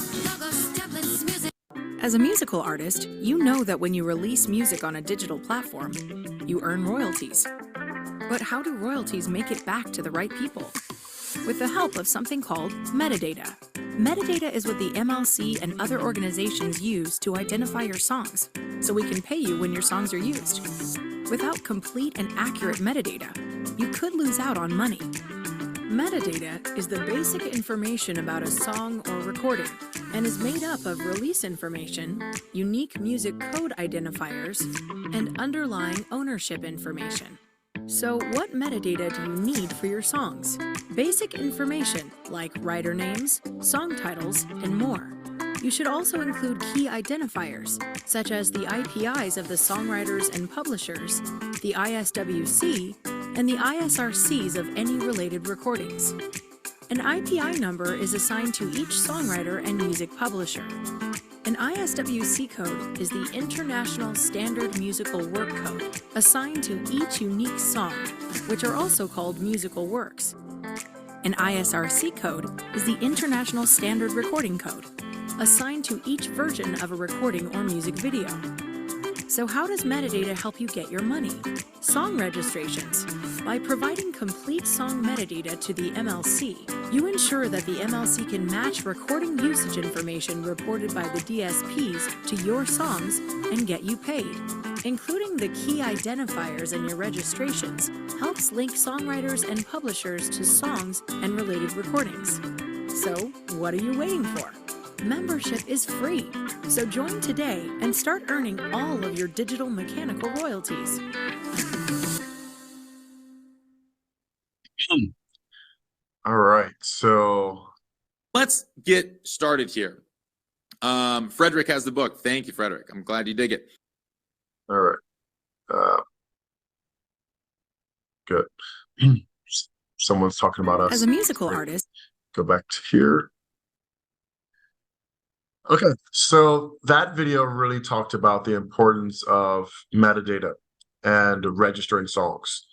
As a musical artist, you know that when you release music on a digital platform, you earn royalties. But how do royalties make it back to the right people? With the help of something called metadata. Metadata is what the MLC and other organizations use to identify your songs, so we can pay you when your songs are used. Without complete and accurate metadata, you could lose out on money. Metadata is the basic information about a song or recording and is made up of release information, unique music code identifiers, and underlying ownership information. So what metadata do you need for your songs? Basic information like writer names, song titles, and more. You should also include key identifiers, such as the IPIs of the songwriters and publishers, the ISWC, and the ISRCs of any related recordings. An IPI number is assigned to each songwriter and music publisher. An ISWC code is the International Standard Musical Work Code, assigned to each unique song, which are also called musical works. An ISRC code is the International Standard Recording Code, assigned to each version of a recording or music video. So how does metadata help you get your money? Song registrations. By providing complete song metadata to the MLC, you ensure that the MLC can match recording usage information reported by the DSPs to your songs and get you paid. Including the key identifiers in your registrations helps link songwriters and publishers to songs and related recordings. So, what are you waiting for? Membership is free, so join today and start earning all of your digital mechanical royalties. All right, so let's get started here. Frederick has the book. Thank you, Frederick. I'm glad you dig it. all right. Good. Someone's talking about us. As a musical Great. artist, Go back to here. Okay, so that video really talked about the importance of metadata and registering songs.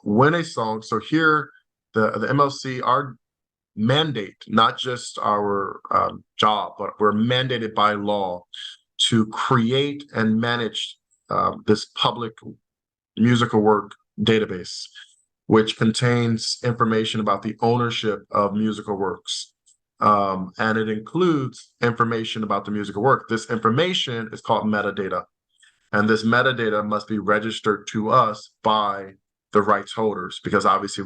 When a song, so here, the MLC, our mandate, not just our job, but we're mandated by law to create and manage this public musical work database. which contains information about the ownership of musical works. And it includes information about the musical work. This information is called metadata. And this metadata must be registered to us by the rights holders, because obviously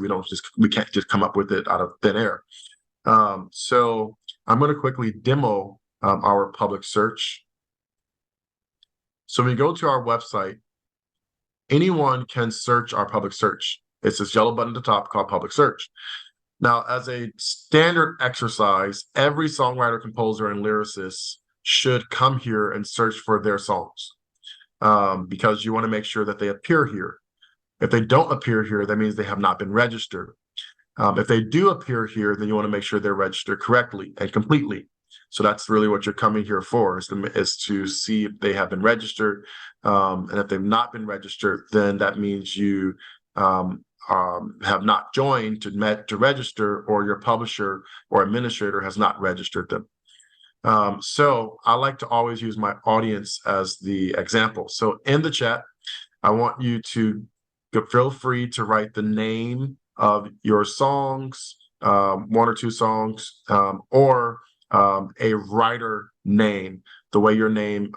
we can't just come up with it out of thin air. So I'm going to quickly demo our public search. So when we go to our website, anyone can search our public search. It's this yellow button at the top called public search. Now, as a standard exercise, every songwriter, composer, and lyricist should come here and search for their songs, because you want to make sure that they appear here. If they don't appear here, that means they have not been registered. If they do appear here, then you want to make sure they're registered correctly and completely. So that's really what you're coming here for, is to see if they have been registered. And if they've not been registered, then that means you have not joined to register, or your publisher or administrator has not registered them. So I like to always use my audience as the example. So in the chat, I want you to feel free to write the name of your songs, one or two songs, or a writer name, the way your name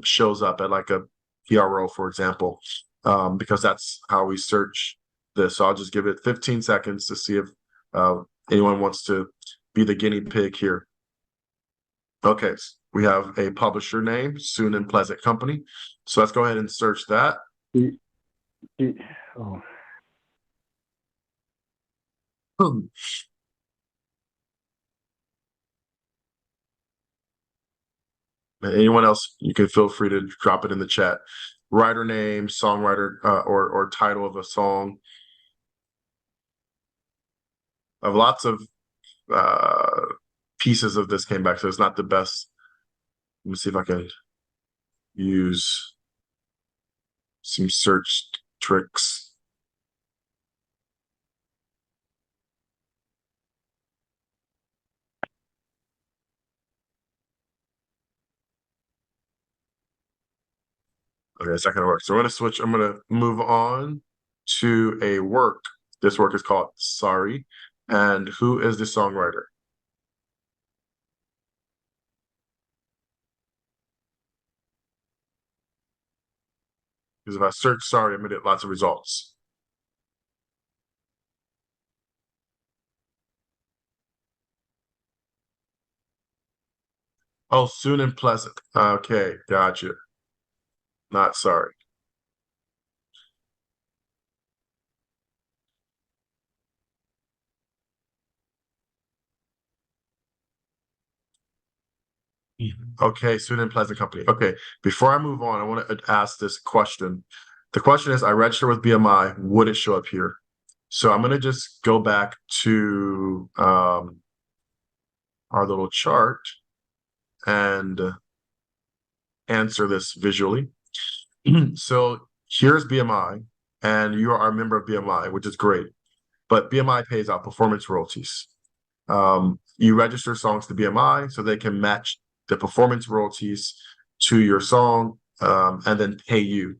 shows up at like a PRO, for example, because that's how we search this. So I'll just give it 15 seconds to see if anyone wants to be the guinea pig here. Okay, so we have a publisher name, Soon and Pleasant Company. So let's go ahead and search that. Oh. Anyone else, you can feel free to drop it in the chat. Writer name, songwriter, or title of a song. Of lots of pieces of this came back, so it's not the best. Let me see if I can use some search tricks. Okay, it's not gonna work. So I'm gonna move on to a work. This work is called Sorry. And who is the songwriter? Because if I search Sorry, I'm gonna get lots of results. Oh, Soon and Pleasant. Okay, gotcha. Not Sorry. Okay, Soon and Pleasant Company. Okay, before I move on, I want to ask this question. The question is, I register with BMI, would it show up here? So I'm going to just go back to our little chart and answer this visually. So here's BMI, and you are a member of BMI, which is great. But BMI pays out performance royalties. You register songs to BMI so they can match the performance royalties to your song, and then pay you.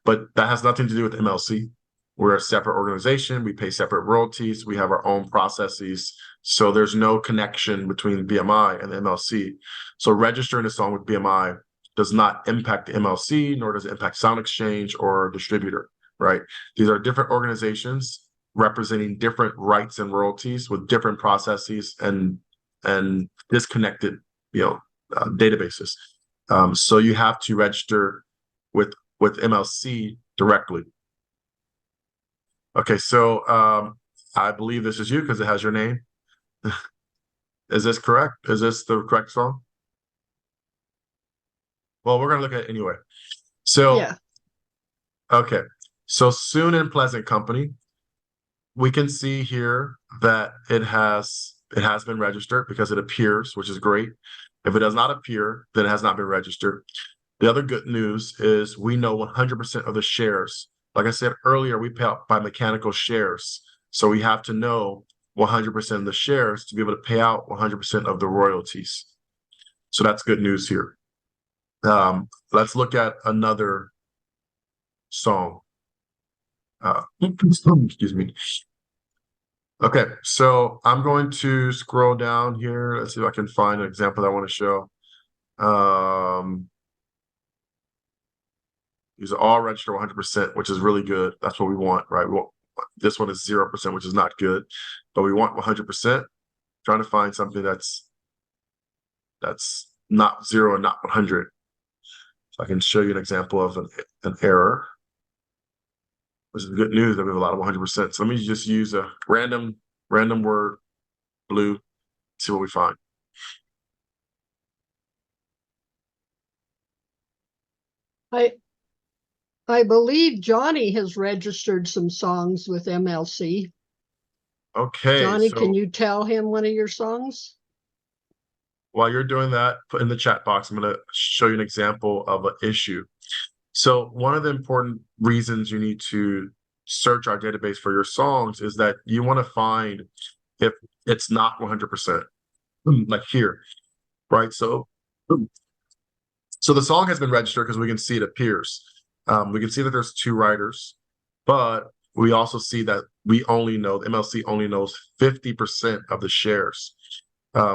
But that has nothing to do with MLC. We're a separate organization. We pay separate royalties. We have our own processes. So there's no connection between BMI and the MLC. So registering a song with BMI does not impact the MLC, nor does it impact Sound Exchange or distributor, right? These are different organizations representing different rights and royalties with different processes and disconnected, databases. So you have to register with MLC directly. Okay, so I believe this is you because it has your name. Is this correct? Is this the correct song? Well, we're gonna look at it anyway. So Yeah. Okay, so Soon and Pleasant Company. We can see here that it has been registered because it appears, which is great. If it does not appear, then it has not been registered. The other good news is we know 100% of the shares. Like I said earlier, we pay out by mechanical shares. So we have to know 100% of the shares to be able to pay out 100% of the royalties. So that's good news here. Let's look at another song. Excuse me. Okay, so I'm going to scroll down here. Let's see if I can find an example that I want to show. These are all registered 100%, which is really good. That's what we want, right? This one is 0%, which is not good, but we want 100%. Trying to find something that's not 0 and not 100. So I can show you an example of an error, which is good news that we have a lot of 100%. So let me just use a random word, blue, see what we find. I believe Johnny has registered some songs with MLC. Okay, Johnny, so can you tell him one of your songs? while you're doing that, put in the chat box, I'm going to show you an example of an issue. So one of the important reasons you need to search our database for your songs is that you want to find if it's not 100%, like here, right? So the song has been registered because we can see it appears. We can see that there's 2 writers, but we also see that the MLC only knows 50% of the shares,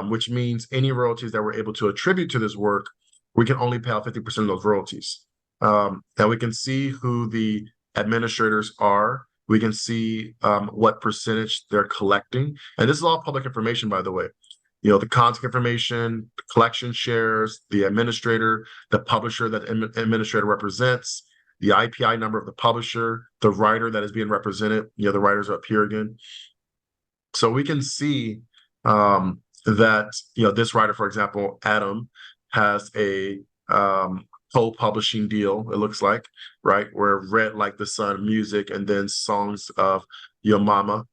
which means any royalties that we're able to attribute to this work, we can only pay out 50% of those royalties. And we can see who the administrators are. We can see what percentage they're collecting. And this is all public information, by the way. You know, the contact information, the collection shares, the administrator, the publisher that administrator represents, the IPI number of the publisher, the writer that is being represented. You know, the writers are up here again. So we can see that, you know, this writer, for example, Adam, has a co-publishing deal, it looks like, right? Where Red Like the Sun Music and then Songs of Your Mama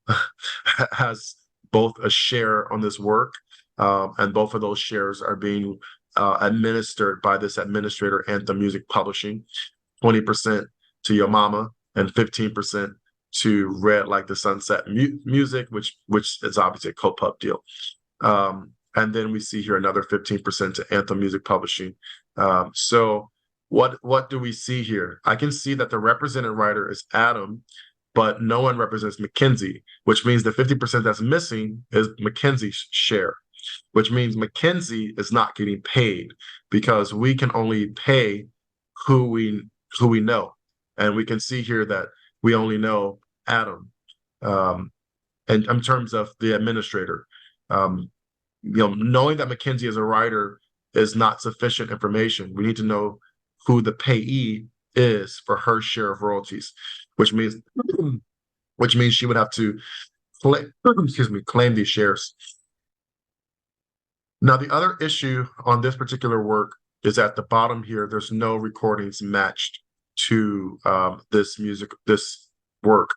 has both a share on this work. And both of those shares are being administered by this administrator, Anthem Music Publishing, 20% to Your Mama and 15% to Red Like the Sunset Music, which is obviously a co-pub deal. And then we see here another 15% to Anthem Music Publishing. So what do we see here? I can see that the represented writer is Adam, but no one represents Mackenzie, which means the 50% that's missing is Mackenzie's share, which means Mackenzie is not getting paid because we can only pay who we know. And we can see here that we only know Adam. And in terms of the administrator, you know, knowing that Mackenzie is a writer is not sufficient information. We need to know who the payee is for her share of royalties, which means she would have to claim these shares. Now, the other issue on this particular work is at the bottom here, there's no recordings matched to this work.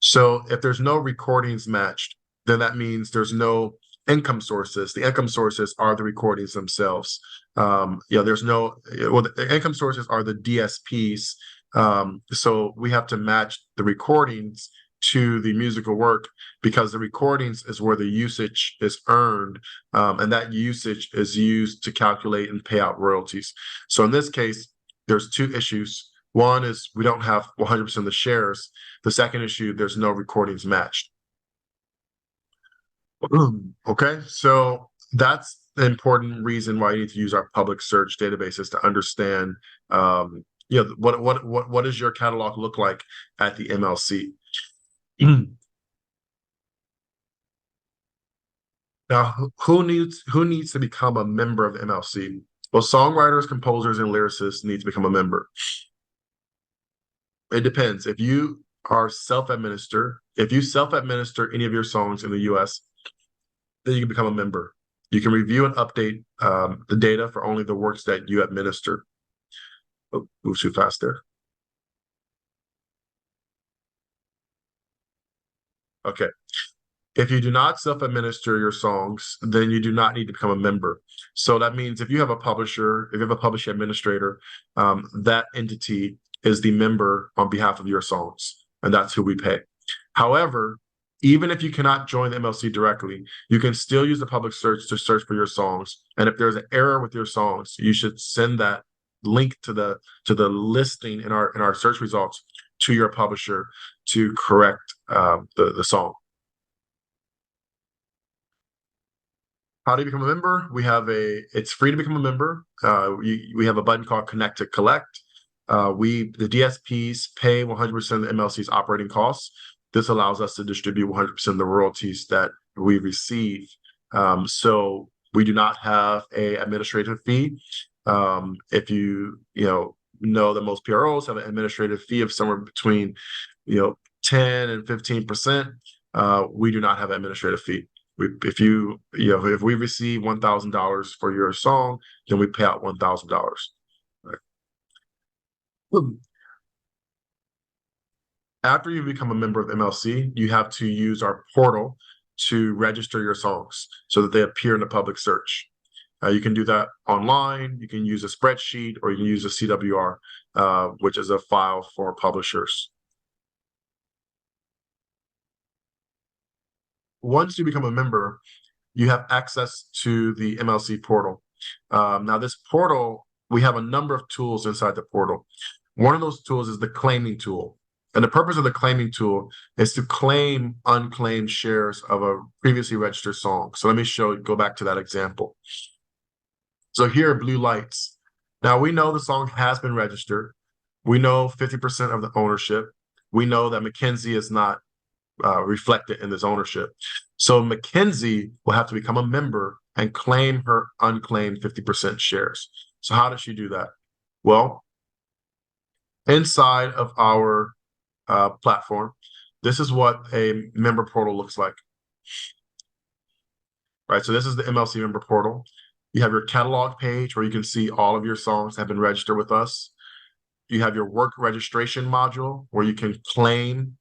So if there's no recordings matched, then that means there's no income sources. The income sources are the recordings themselves. There's no, well, the income sources are the DSPs. So we have to match the recordings to the musical work because the recordings is where the usage is earned, and that usage is used to calculate and pay out royalties. So in this case, there's 2 issues. One is we don't have 100% of the shares. The second issue, there's no recordings matched. Okay, so that's the important reason why you need to use our public search databases to understand, what does your catalog look like at the MLC? Now, who needs to become a member of the MLC? Well, songwriters, composers, and lyricists need to become a member. It depends. If you are self-administer any of your songs in the US, then you can become a member. You can review and update the data for only the works that you administer. Oh, move too fast there. Okay. If you do not self-administer your songs, then you do not need to become a member. So that means if you have a publisher, if you have a publishing administrator, that entity is the member on behalf of your songs, and that's who we pay. However, even if you cannot join the MLC directly, you can still use the public search to search for your songs. And if there's an error with your songs, you should send that link to the listing in our search results to your publisher to correct the song. How do you become a member? It's free to become a member. We have a button called Connect to Collect. The DSPs pay 100% of the MLC's operating costs. This allows us to distribute 100% of the royalties that we receive. So we do not have a administrative fee. If you know that most PROs have an administrative fee of somewhere between 10 and 15%. We do not have an administrative fee. If we receive $1,000 for your song, then we pay out $1,000. Right. After you become a member of MLC, you have to use our portal to register your songs so that they appear in the public search. You can do that online. You can use a spreadsheet, or you can use a CWR, which is a file for publishers. Once you become a member, you have access to the MLC portal. Now, this portal, we have a number of tools inside the portal. One of those tools is the claiming tool. And the purpose of the claiming tool is to claim unclaimed shares of a previously registered song. So let me go back to that example. So here are Blue Lights. Now, we know the song has been registered. We know 50% of the ownership. We know that Mackenzie is not reflected in this ownership. So Mackenzie will have to become a member and claim her unclaimed 50% shares. So how does she do that? Well, inside of our platform, this is what a member portal looks like. Right, so this is the MLC member portal. You have your catalog page where you can see all of your songs that have been registered with us. You have your work registration module where you can claim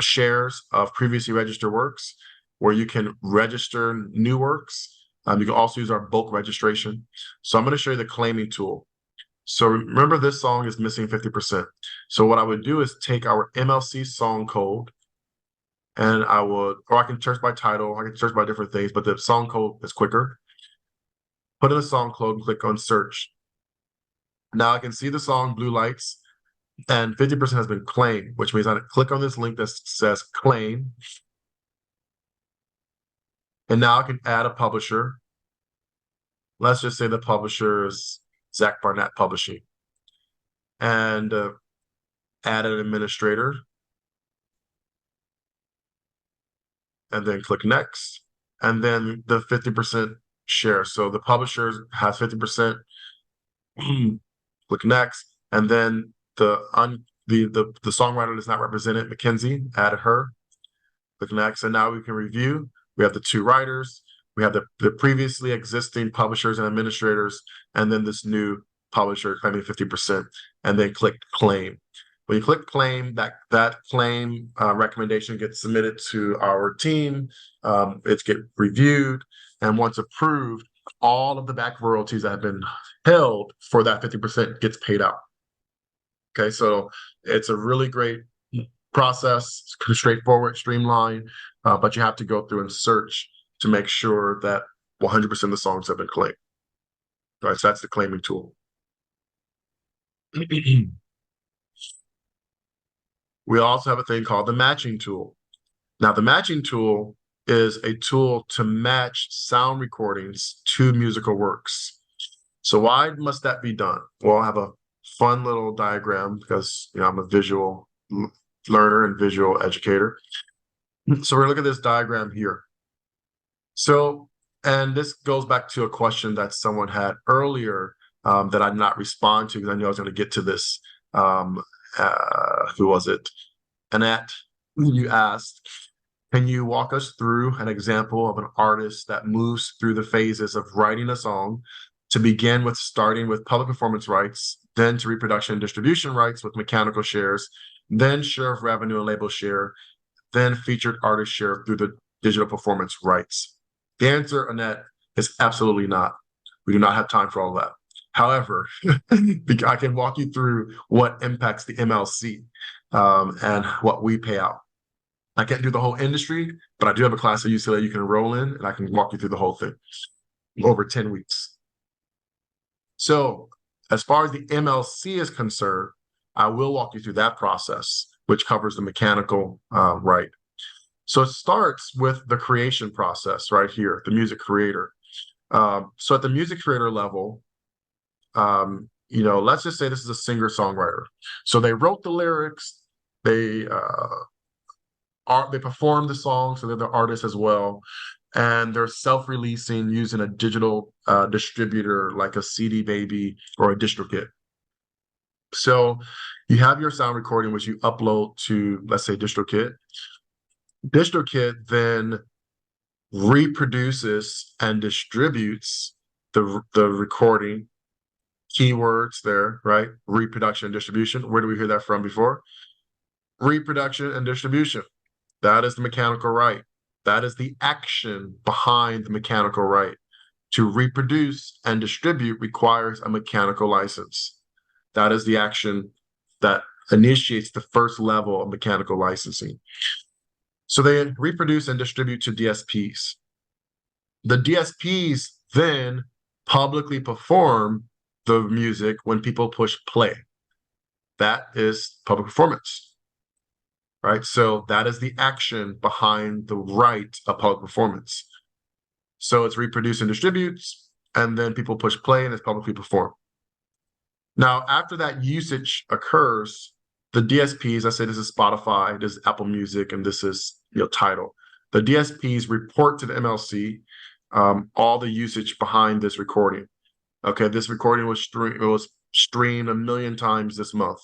shares of previously registered works, where you can register new works. You can also use our bulk registration. So I'm going to show you the claiming tool. So remember, this song is missing 50%. So what I would do is take our MLC song code, and I can search by title, I can search by different things, but the song code is quicker. Put in the song code and click on search. Now I can see the song Blue Lights, and 50% has been claimed, which means I click on this link that says claim. And now I can add a publisher. Let's just say the publisher is Zach Barnett Publishing. And add an administrator. And then click next. And then the 50% share. So the publisher has 50%. Click next. And then the songwriter is not represented, Mackenzie, add her. Click next. And now we can review. We have the two writers. We have the previously existing publishers and administrators, and then this new publisher claiming 50%, and then click claim. When you click claim, that claim recommendation gets submitted to our team. It gets reviewed, and once approved, all of the back royalties that have been held for that 50% gets paid out. Okay, so it's a really great process, straightforward, streamlined, but you have to go through and search to make sure that 100% of the songs have been claimed. All right, so that's the claiming tool. We also have a thing called the matching tool. Now, the matching tool is a tool to match sound recordings to musical works. So why must that be done? Well, I have a fun little diagram because I'm a visual learner and visual educator. So we're gonna look at this diagram here. So, and this goes back to a question that someone had earlier that I did not respond to because I knew I was going to get to this. Who was it? Annette, you asked, can you walk us through an example of an artist that moves through the phases of writing a song, to begin with starting with public performance rights, then to reproduction and distribution rights with mechanical shares, then share of revenue and label share, then featured artist share through the digital performance rights? The answer, Annette, is absolutely not. We do not have time for all that. However, I can walk you through what impacts the MLC and what we pay out. I can't do the whole industry, but I do have a class at UCLA you can enroll in, and I can walk you through the whole thing over 10 weeks. So as far as the MLC is concerned, I will walk you through that process, which covers the mechanical right. So it starts with the creation process right here, the music creator. So at the music creator level, let's just say this is a singer-songwriter. So they wrote the lyrics, they perform the song, so they're the artists as well, and they're self-releasing using a digital distributor like a CD Baby or a DistroKid. So you have your sound recording, which you upload to, let's say, DistroKid. DistroKid then reproduces and distributes the recording. Keywords there, right? Reproduction and distribution. Where do we hear that from before? Reproduction and distribution. That is the mechanical right. That is the action behind the mechanical right. To reproduce and distribute requires a mechanical license. That is the action that initiates the first level of mechanical licensing. So they reproduce and distribute to DSPs. The DSPs then publicly perform the music when people push play. That is public performance, right? So that is the action behind the right of public performance. So it's reproduce and distributes, and then people push play and it's publicly performed. Now, after that usage occurs, the DSPs, I say this is Spotify, this is Apple Music, and this is Tidal. The DSPs report to the MLC all the usage behind this recording. Okay, this recording was streamed 1 million times this month.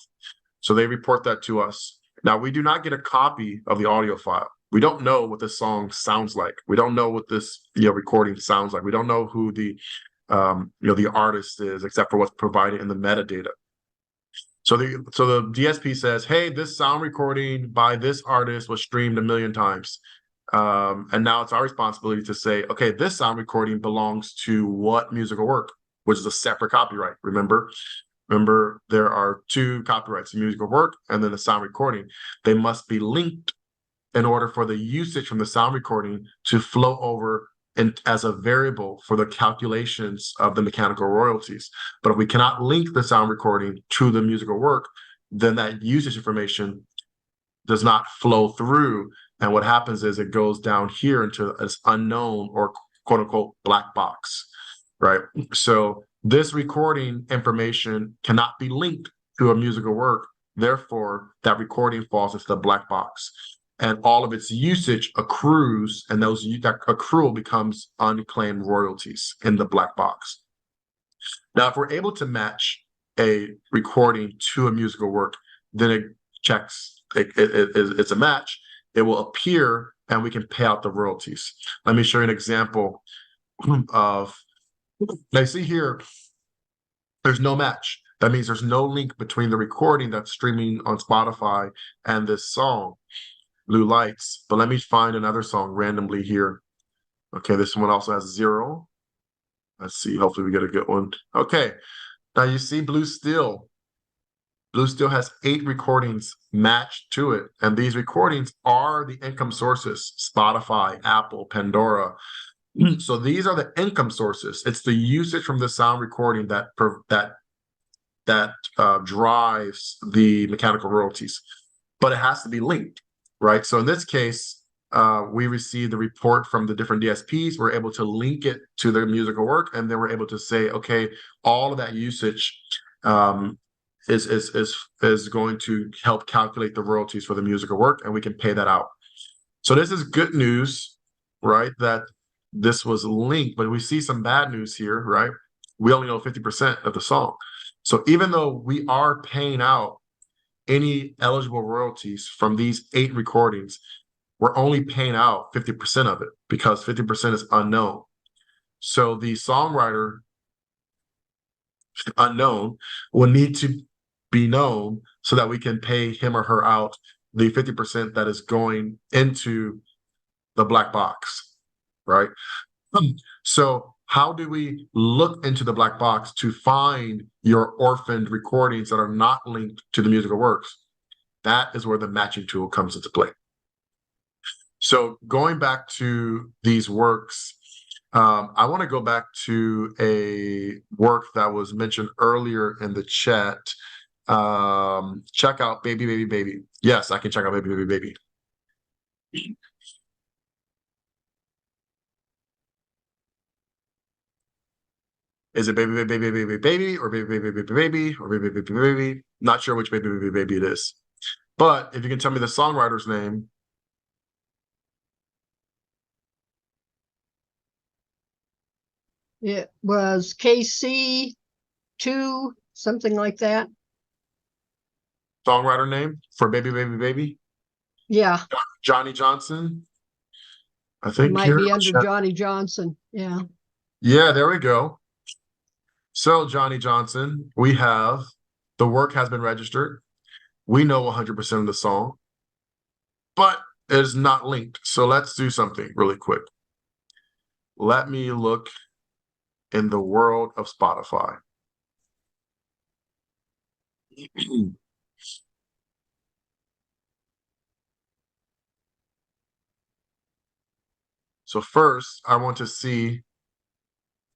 So they report that to us. Now, we do not get a copy of the audio file. We don't know what this song sounds like. We don't know what this recording sounds like. We don't know who the artist is, except for what's provided in the metadata. So the DSP says, hey, this sound recording by this artist was streamed 1 million times. And now it's our responsibility to say, okay, this sound recording belongs to what musical work, which is a separate copyright. Remember, there are 2 copyrights, the musical work and then the sound recording. They must be linked in order for the usage from the sound recording to flow over as a variable for the calculations of the mechanical royalties. But if we cannot link the sound recording to the musical work, then that usage information does not flow through. And what happens is it goes down here into this unknown or quote unquote black box, right? So this recording information cannot be linked to a musical work. Therefore, that recording falls into the black box. And all of its usage accrues, and that accrual becomes unclaimed royalties in the black box. Now, if we're able to match a recording to a musical work, then it checks, it's a match, it will appear, and we can pay out the royalties. Let me show you an example of, now see here, there's no match. That means there's no link between the recording that's streaming on Spotify and this song. Blue Lights, but let me find another song randomly here. Okay, this one also has 0. Let's see, hopefully we get a good one. Okay, now you see Blue Steel. Blue Steel has 8 recordings matched to it, and these recordings are the income sources, Spotify, Apple, Pandora. So these are the income sources. It's the usage from the sound recording that drives the mechanical royalties, but it has to be linked. Right. So in this case, we received the report from the different DSPs. We're able to link it to their musical work, and then we're able to say, okay, all of that usage is going to help calculate the royalties for the musical work, and we can pay that out. So this is good news, right? That this was linked, but we see some bad news here, right? We only know 50% of the song. So even though we are paying out any eligible royalties from these 8 recordings, we're only paying out 50% of it because 50% is unknown. So the songwriter unknown will need to be known so that we can pay him or her out the 50% that is going into the black box, right? So how do we look into the black box to find your orphaned recordings that are not linked to the musical works? That is where the matching tool comes into play. So going back to these works, I want to go back to a work that was mentioned earlier in the chat. Check out Baby Baby Baby. Yes, I can check out Baby Baby Baby. Is it Baby Baby Baby Baby Baby or Baby Baby Baby Baby or Baby Baby Baby Baby? Not sure which Baby Baby Baby it is. But if you can tell me the songwriter's name. It was KC2, something like that. Songwriter name for Baby Baby Baby? Yeah, Johnny Johnson. I it think might here. be under Johnny Johnson. Yeah. Yeah, there we go. So, Johnny Johnson, we have the work has been registered. We know 100% of the song, but it is not linked. So let's do something really quick. Let me look in the world of Spotify. So first, I want to see,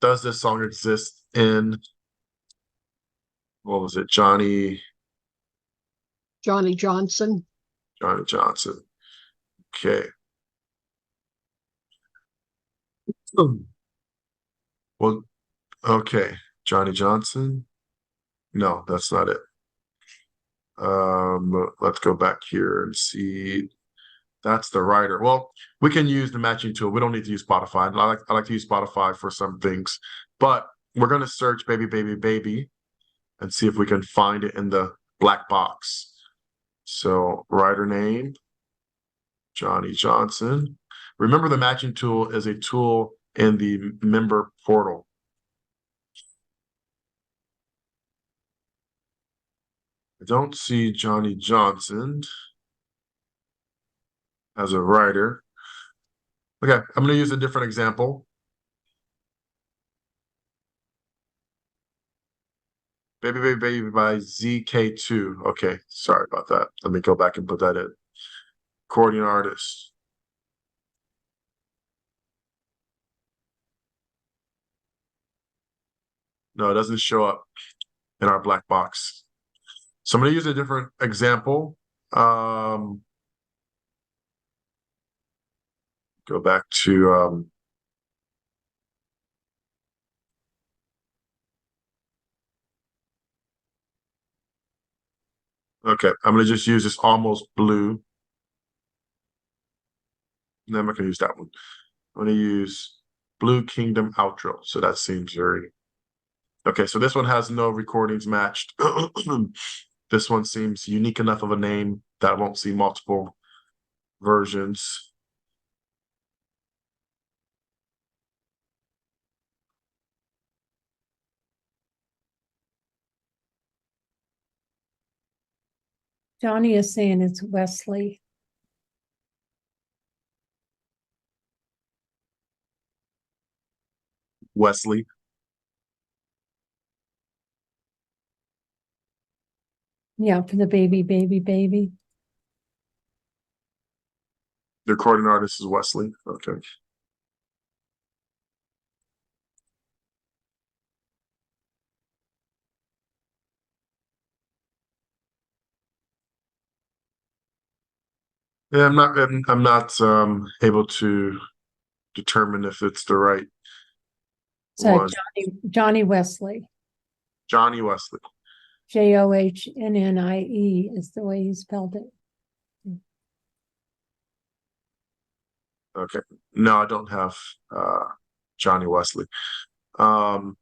does this song exist in, what was it, Johnny Johnson. Johnson. Okay. Well, okay, Johnny Johnson. No, that's not it. Let's go back here and see. That's the writer. Well, we can use the matching tool. We don't need to use Spotify. I like to use Spotify for some things, but we're gonna search Baby Baby Baby and see if we can find it in the black box. So writer name, Johnny Johnson. Remember, the matching tool is a tool in the member portal. I don't see Johnny Johnson as a writer. Okay, I'm going to use a different example. Baby Baby Baby by ZK2. Okay, sorry about that. Let me go back and put that in. Recording artist. No, it doesn't show up in our black box. So I'm going to use a different example. Go back to okay, I'm going to just use this Almost Blue. No, I'm not going to use that one. I'm going to use Blue Kingdom Outro. So that seems very... Okay, so this one has no recordings matched. This one seems unique enough of a name that I won't see multiple versions. Johnny is saying it's Wesley. Wesley. Yeah, for the Baby Baby Baby. The recording artist is Wesley. Okay. Yeah, I'm not able to determine if it's the right So one. Johnny Wesley. Johnny Wesley. Johnnnie is the way he spelled it. Okay. No, I don't have Johnny Wesley. No.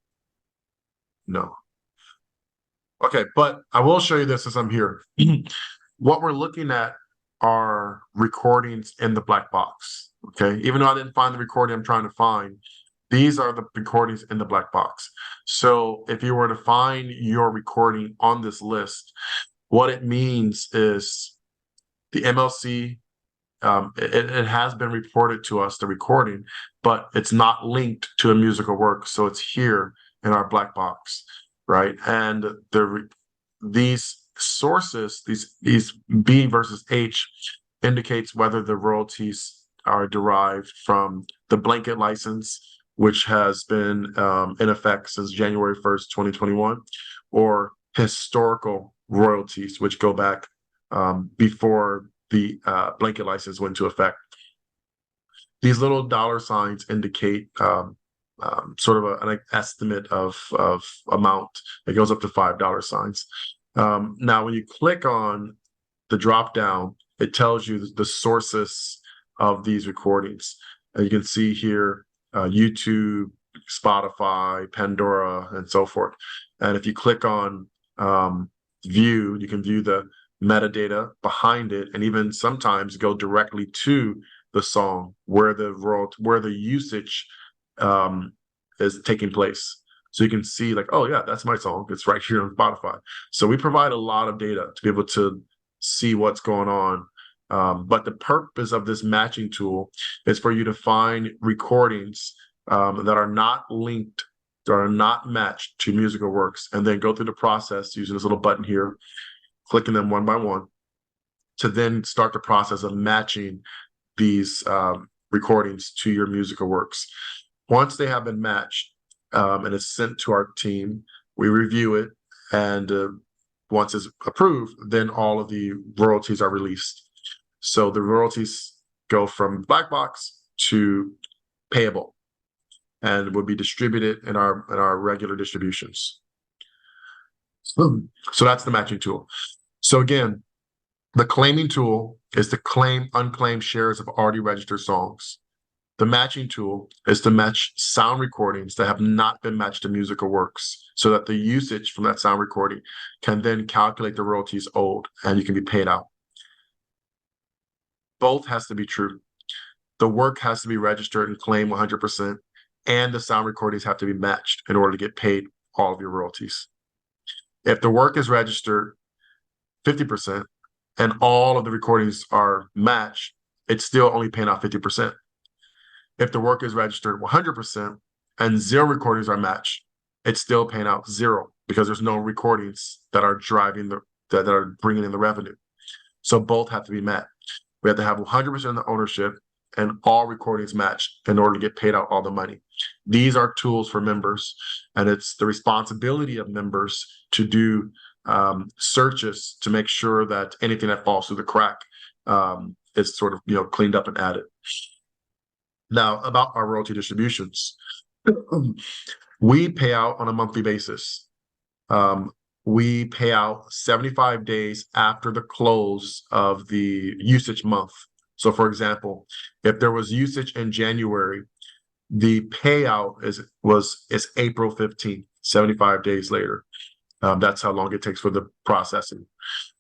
Okay, but I will show you this as I'm here. What we're looking at are recordings in the black box. Okay, even though I didn't find the recording I'm trying to find, these are the recordings in the black box. So if you were to find your recording on this list, what it means is the MLC, it has been reported to us, the recording, but it's not linked to a musical work. So it's here in our black box, right? And these sources, these B versus H, indicates whether the royalties are derived from the blanket license, which has been in effect since January 1st, 2021, or historical royalties, which go back before the blanket license went into effect. These little dollar signs indicate sort of an estimate of amount. It goes up to $5 signs. Now, when you click on the drop down, it tells you the sources of these recordings. And you can see here YouTube, Spotify, Pandora, and so forth. And if you click on view, you can view the metadata behind it, and even sometimes go directly to the song where the usage is taking place. So you can see like, oh yeah, that's my song. It's right here on Spotify. So we provide a lot of data to be able to see what's going on. But the purpose of this matching tool is for you to find recordings that are not linked, that are not matched to musical works, and then go through the process using this little button here, clicking them one by one, to then start the process of matching these recordings to your musical works. Once they have been matched and it's sent to our team, we review it, and once it's approved, then all of the royalties are released. So the royalties go from black box to payable and will be distributed in our regular distributions. So that's the matching tool. So again, the claiming tool is to claim unclaimed shares of already registered songs. The matching tool is to match sound recordings that have not been matched to musical works, so that the usage from that sound recording can then calculate the royalties owed and you can be paid out. Both has to be true. The work has to be registered and claimed 100%, and the sound recordings have to be matched in order to get paid all of your royalties. If the work is registered 50% and all of the recordings are matched, it's still only paying out 50%. If the work is registered 100% and 0 recordings are matched, it's still paying out 0 because there's no recordings that are driving that are bringing in the revenue. So both have to be met. We have to have 100% of the ownership and all recordings matched in order to get paid out all the money. These are tools for members, and it's the responsibility of members to do searches to make sure that anything that falls through the crack is sort of cleaned up and added. Now, about our royalty distributions, we pay out on a monthly basis. We pay out 75 days after the close of the usage month. So, for example, if there was usage in January, the payout is April 15th, 75 days later. That's how long it takes for the processing.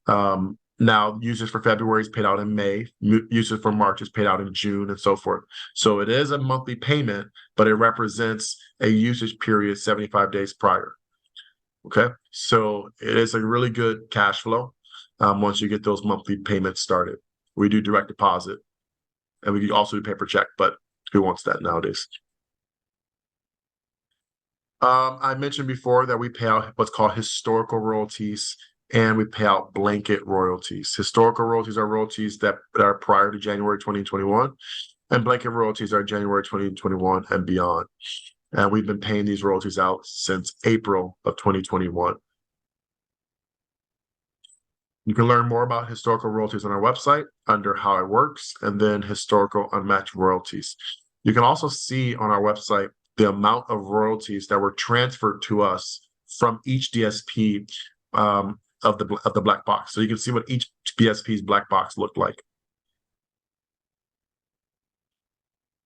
Now, usage for February is paid out in May. Usage for March is paid out in June, and so forth. So it is a monthly payment, but it represents a usage period 75 days prior. Okay, so it is a really good cash flow once you get those monthly payments started. We do direct deposit, and we can also do paper check, but who wants that nowadays? I mentioned before that we pay out what's called historical royalties, and we pay out blanket royalties. Historical royalties are royalties that are prior to January 2021, and blanket royalties are January 2021 and beyond. And we've been paying these royalties out since April of 2021. You can learn more about historical royalties on our website under How It Works, and then historical unmatched royalties. You can also see on our website the amount of royalties that were transferred to us from each DSP of the black box. So you can see what each DSP's black box looked like.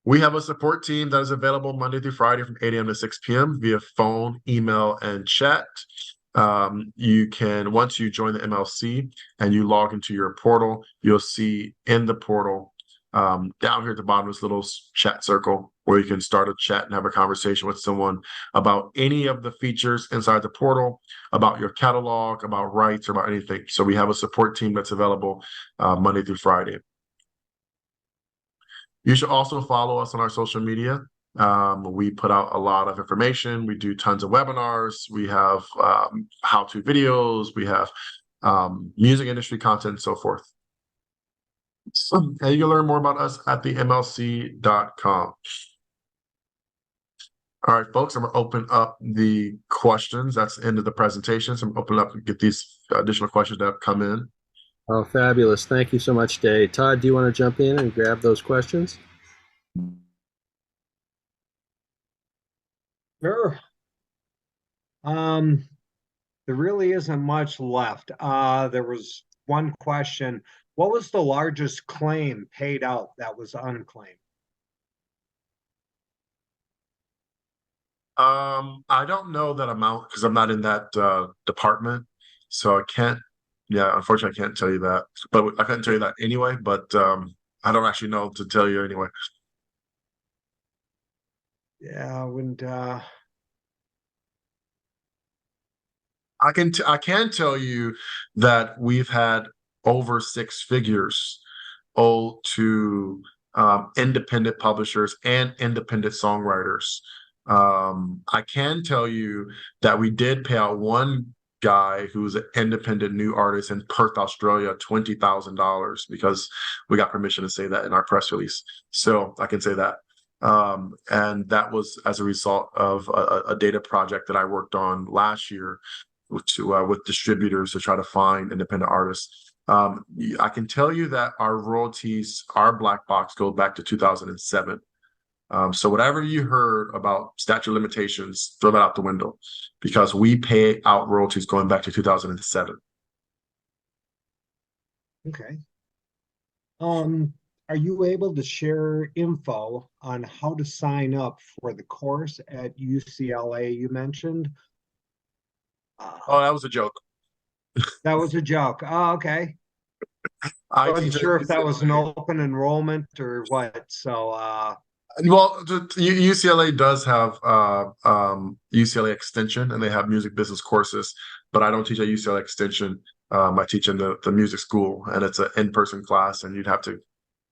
We have a support team that is available Monday through Friday from 8 a.m. to 6 p.m. via phone, email, and chat. You can, once you join the MLC and you log into your portal, you'll see in the portal down here at the bottom this little chat circle where you can start a chat and have a conversation with someone about any of the features inside the portal, about your catalog, about rights, or about anything. So we have a support team that's available Monday through Friday. You should also follow us on our social media. We put out a lot of information. We do tons of webinars. We have how-to videos. We have music industry content and so forth. And you can learn more about us at the MLC.com. All right, folks, I'm gonna open up the questions. That's the end of the presentation. So I'm gonna open up and get these additional questions that have come in. Oh, fabulous. Thank you so much, Dae. Todd, do you want to jump in and grab those questions? Sure. There really isn't much left. There was one question. What was the largest claim paid out that was unclaimed? I don't know that amount because I'm not in that department, so I can't. Yeah, unfortunately, I can't tell you that. But I couldn't tell you that anyway. But I don't actually know to tell you anyway. Yeah, I wouldn't. I can tell you that we've had over six figures owed to independent publishers and independent songwriters. I can tell you that we did pay out one guy who's an independent new artist in Perth, Australia, $20,000 because we got permission to say that in our press release. So I can say that. And that was as a result of a data project that I worked on last year with distributors to try to find independent artists. I can tell you that our royalties, our black box, goes back to 2007. So whatever you heard about statute of limitations, throw that out the window, because we pay out royalties going back to 2007. Okay. Are you able to share info on how to sign up for the course at UCLA you mentioned? Oh, that was a joke. That was a joke. Oh, okay. I wasn't teach at sure if that was an UCLA. open enrollment or what. So, Well, UCLA does have UCLA Extension, and they have music business courses, but I don't teach at UCLA Extension. I teach in the music school, and it's an in-person class, and you'd have to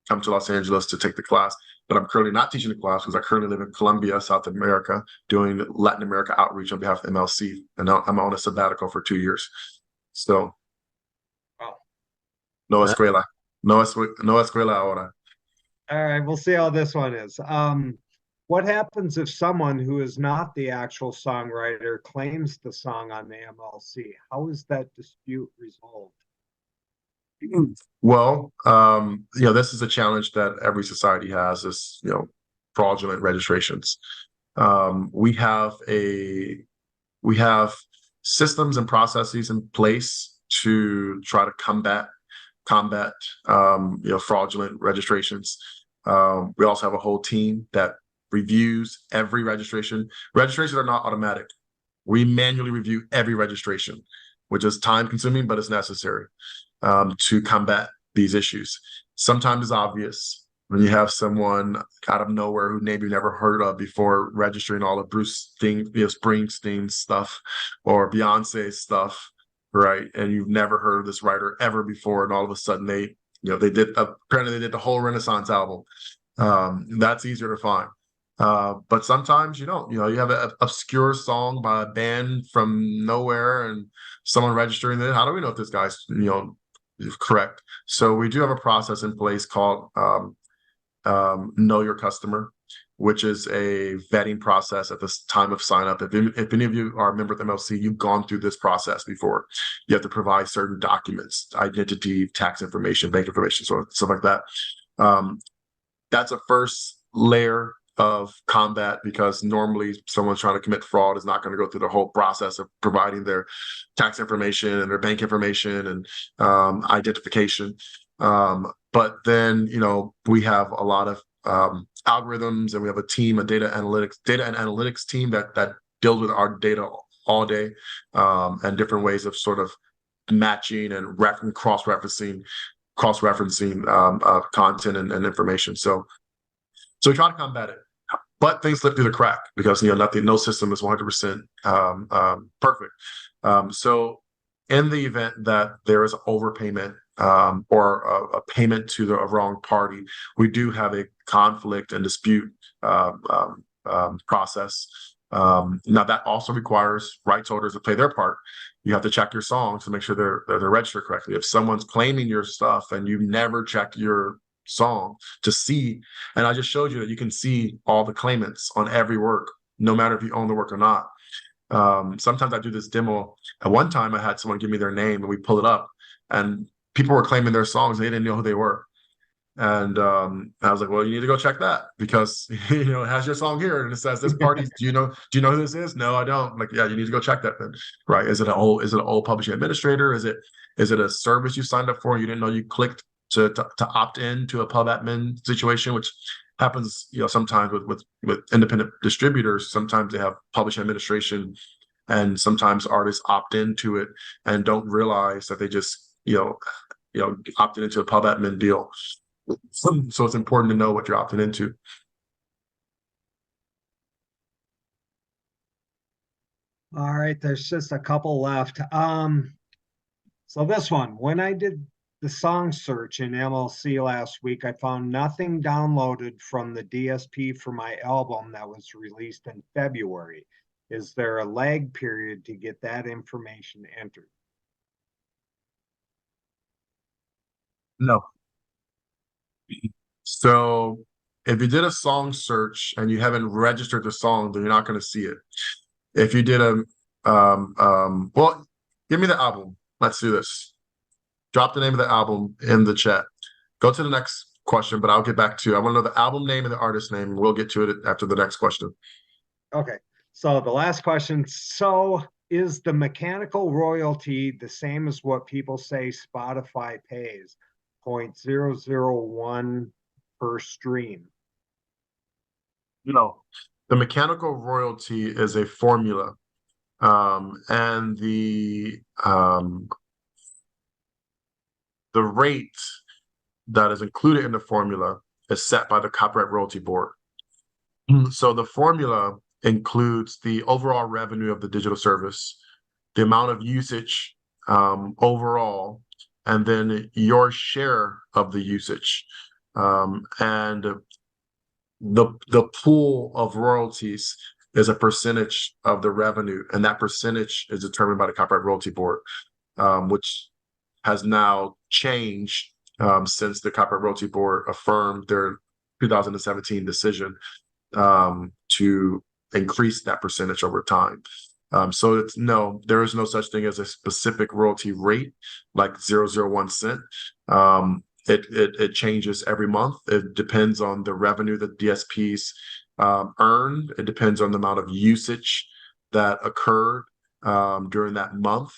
come to Los Angeles to take the class. But I'm currently not teaching the class because I currently live in Colombia, South America, doing Latin America outreach on behalf of MLC, and I'm on a sabbatical for 2 years. So, wow. no escuela, no escuela ahora. All right, we'll see how this one is. What happens if someone who is not the actual songwriter claims the song on the MLC? How is that dispute resolved? Well, this is a challenge that every society has, is, fraudulent registrations. We have systems and processes in place to try to combat fraudulent registrations. We also have a whole team that reviews every registration. Registrations are not automatic. We manually review every registration, which is time consuming, but it's necessary to combat these issues. Sometimes it's obvious when you have someone out of nowhere who maybe you never heard of before registering all of Springsteen stuff or Beyonce stuff, right? And you've never heard of this writer ever before, and all of a sudden they did the whole Renaissance album. That's easier to find. But sometimes you don't. You have an obscure song by a band from nowhere, and someone registering it. How do we know if this guy's correct? So we do have a process in place called Know Your Customer, which is a vetting process at this time of sign up. If any of you are a member of the MLC, you've gone through this process before. You have to provide certain documents, identity, tax information, bank information, stuff like that. That's a first layer of combat, because normally someone trying to commit fraud is not going to go through the whole process of providing their tax information and their bank information and identification. But then, we have a lot of algorithms, and we have a team, a data and analytics team that deals with our data all day, and different ways of sort of matching and cross-referencing content and information. So we try to combat it, but things slip through the crack because no system is 100% perfect. So in the event that there is overpayment or a payment to a wrong party, we do have a conflict and dispute process. Now that also requires rights holders to play their part. You have to check your songs to make sure they're registered correctly. If someone's claiming your stuff and you've never checked your song to see, and I just showed you that you can see all the claimants on every work, no matter if you own the work or not. Sometimes I do this demo. At one time, I had someone give me their name, and we pull it up, and people were claiming their songs. They didn't know who they were. And I was like, well, you need to go check that, because it has your song here and it says this party. Do you know who this is? No, I don't. I'm like, yeah, you need to go check that then. Right. Is it an old publishing administrator? Is it a service you signed up for? You didn't know you clicked to opt in to a pub admin situation, which happens, sometimes with independent distributors. Sometimes they have publishing administration, and sometimes artists opt into it and don't realize that they just, opted into a pub admin deal. So it's important to know what you're opting into. All right, there's just a couple left. So this one, when I did the song search in MLC last week, I found nothing downloaded from the DSP for my album that was released in February. Is there a lag period to get that information entered? No. So if you did a song search and you haven't registered the song, then you're not going to see it. If you did well, give me the album. Let's do this. Drop the name of the album in the chat. Go to the next question, but I'll get back to you. I want to know the album name and the artist name. We'll get to it after the next question. Okay. So the last question. So is the mechanical royalty the same as what people say Spotify pays? 0.001 per stream? No. The mechanical royalty is a formula. And the rate that is included in the formula is set by the Copyright Royalty Board. So the formula includes the overall revenue of the digital service, the amount of usage overall, and then your share of the usage. And the pool of royalties is a percentage of the revenue, and that percentage is determined by the Copyright Royalty Board, which has now changed since the Copyright Royalty Board affirmed their 2017 decision to increase that percentage over time. So there is no such thing as a specific royalty rate like 0.001 cent. It changes every month. It depends on the revenue that DSPs earn. It depends on the amount of usage that occurred during that month.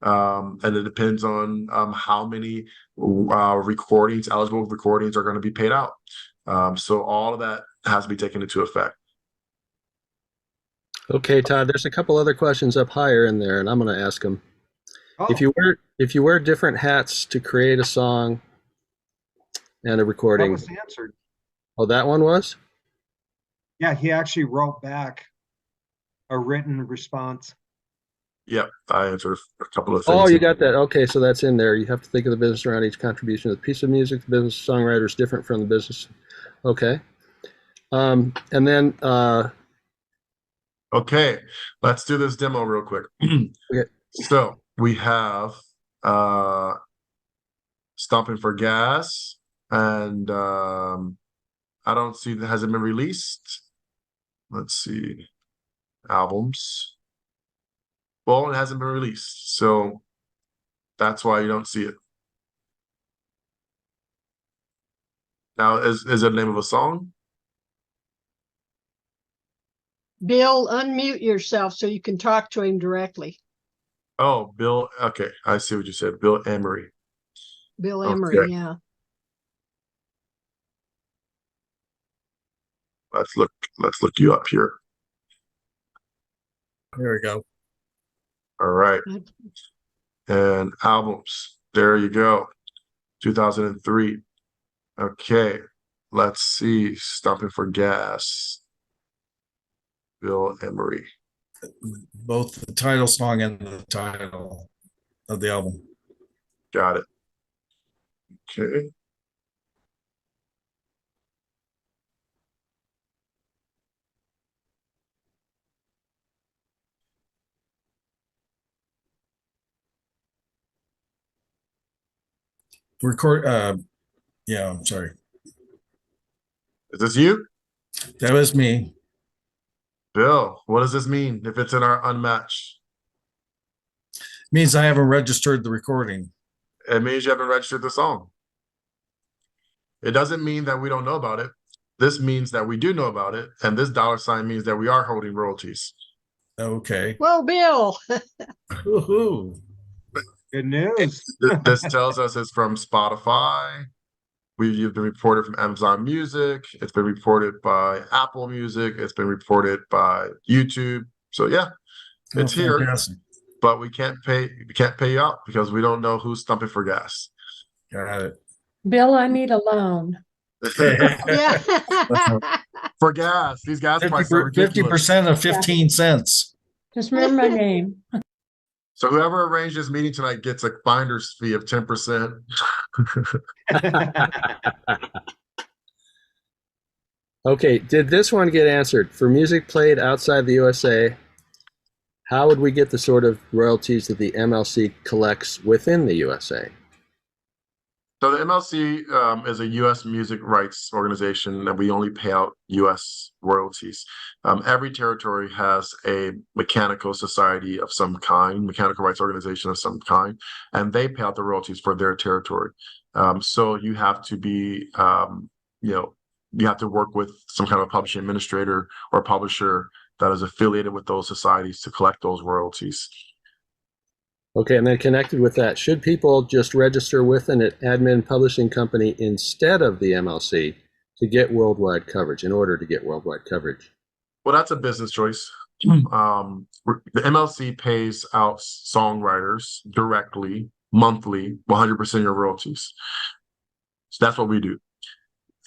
And it depends on how many eligible recordings are going to be paid out. So all of that has to be taken into effect. Okay, Todd, there's a couple other questions up higher in there, and I'm going to ask them. Oh. If you wear different hats to create a song and a recording. That was answered. Oh, that one was? Yeah, he actually wrote back a written response. Yep, I answered a couple of things. Oh, you got that. Okay, so that's in there. You have to think of the business around each contribution of the piece of music. The business songwriter is different from the business. Okay. And then okay, let's do this demo real quick. okay. So we have Stomping for Gas, and I don't see that hasn't been released. Let's see, albums. Well, it hasn't been released, so that's why you don't see it. Now, is it the name of a song? Bill, unmute yourself so you can talk to him directly. Oh, Bill. Okay, I see what you said. Bill Emery. Bill Emery, Okay. yeah. Let's look you up here. There we go. All right. And albums. There you go. 2003. Okay. Let's see. Stomping for Gas. Bill Emery. Both the title song and the title of the album. Got it. Okay. Record. Yeah, I'm sorry. Is this you? That was me. Bill, what does this mean if it's in our unmatched? Means I haven't registered the recording. It means you haven't registered the song. It doesn't mean that we don't know about it. This means that we do know about it, and this $ means that we are holding royalties. Okay. Well, Bill. Woohoo. Good news. This tells us it's from Spotify. You've been reported from Amazon Music. It's been reported by Apple Music. It's been reported by YouTube. So yeah, it's here, Fantastic. but we can't pay you out because we don't know who's stumping for gas. Got it. Bill, I need a loan. Yeah. For gas, these gas prices are ridiculous. 50% of 15 cents. Just remember my name. So whoever arranged this meeting tonight gets a finder's fee of 10%. Okay, did this one get answered? For music played outside the USA, how would we get the sort of royalties that the MLC collects within the USA? So the MLC is a U.S. music rights organization, and we only pay out U.S. royalties. Every territory has a mechanical society of some kind, mechanical rights organization of some kind, and they pay out the royalties for their territory. So you have to be, you have to work with some kind of publishing administrator or publisher that is affiliated with those societies to collect those royalties. Okay, and then connected with that, should people just register with an admin publishing company instead of the MLC to get worldwide coverage, in order to get worldwide coverage? Well, that's a business choice. The MLC pays out songwriters directly, monthly, 100% of your royalties. So that's what we do.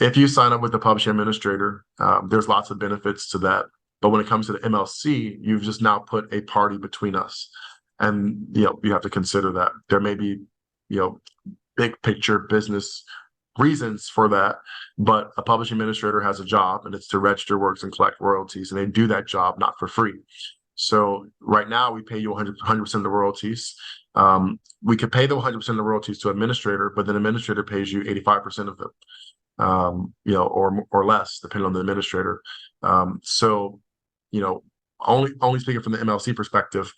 If you sign up with the publishing administrator, there's lots of benefits to that. But when it comes to the MLC, you've just now put a party between us. And, you have to consider that there may be, big picture business reasons for that, but a publishing administrator has a job, and it's to register works and collect royalties, and they do that job not for free. So right now we pay you 100% of the royalties. We could pay the 100% of the royalties to administrator, but then administrator pays you 85% of them, or less, depending on the administrator. So, only speaking from the MLC perspective,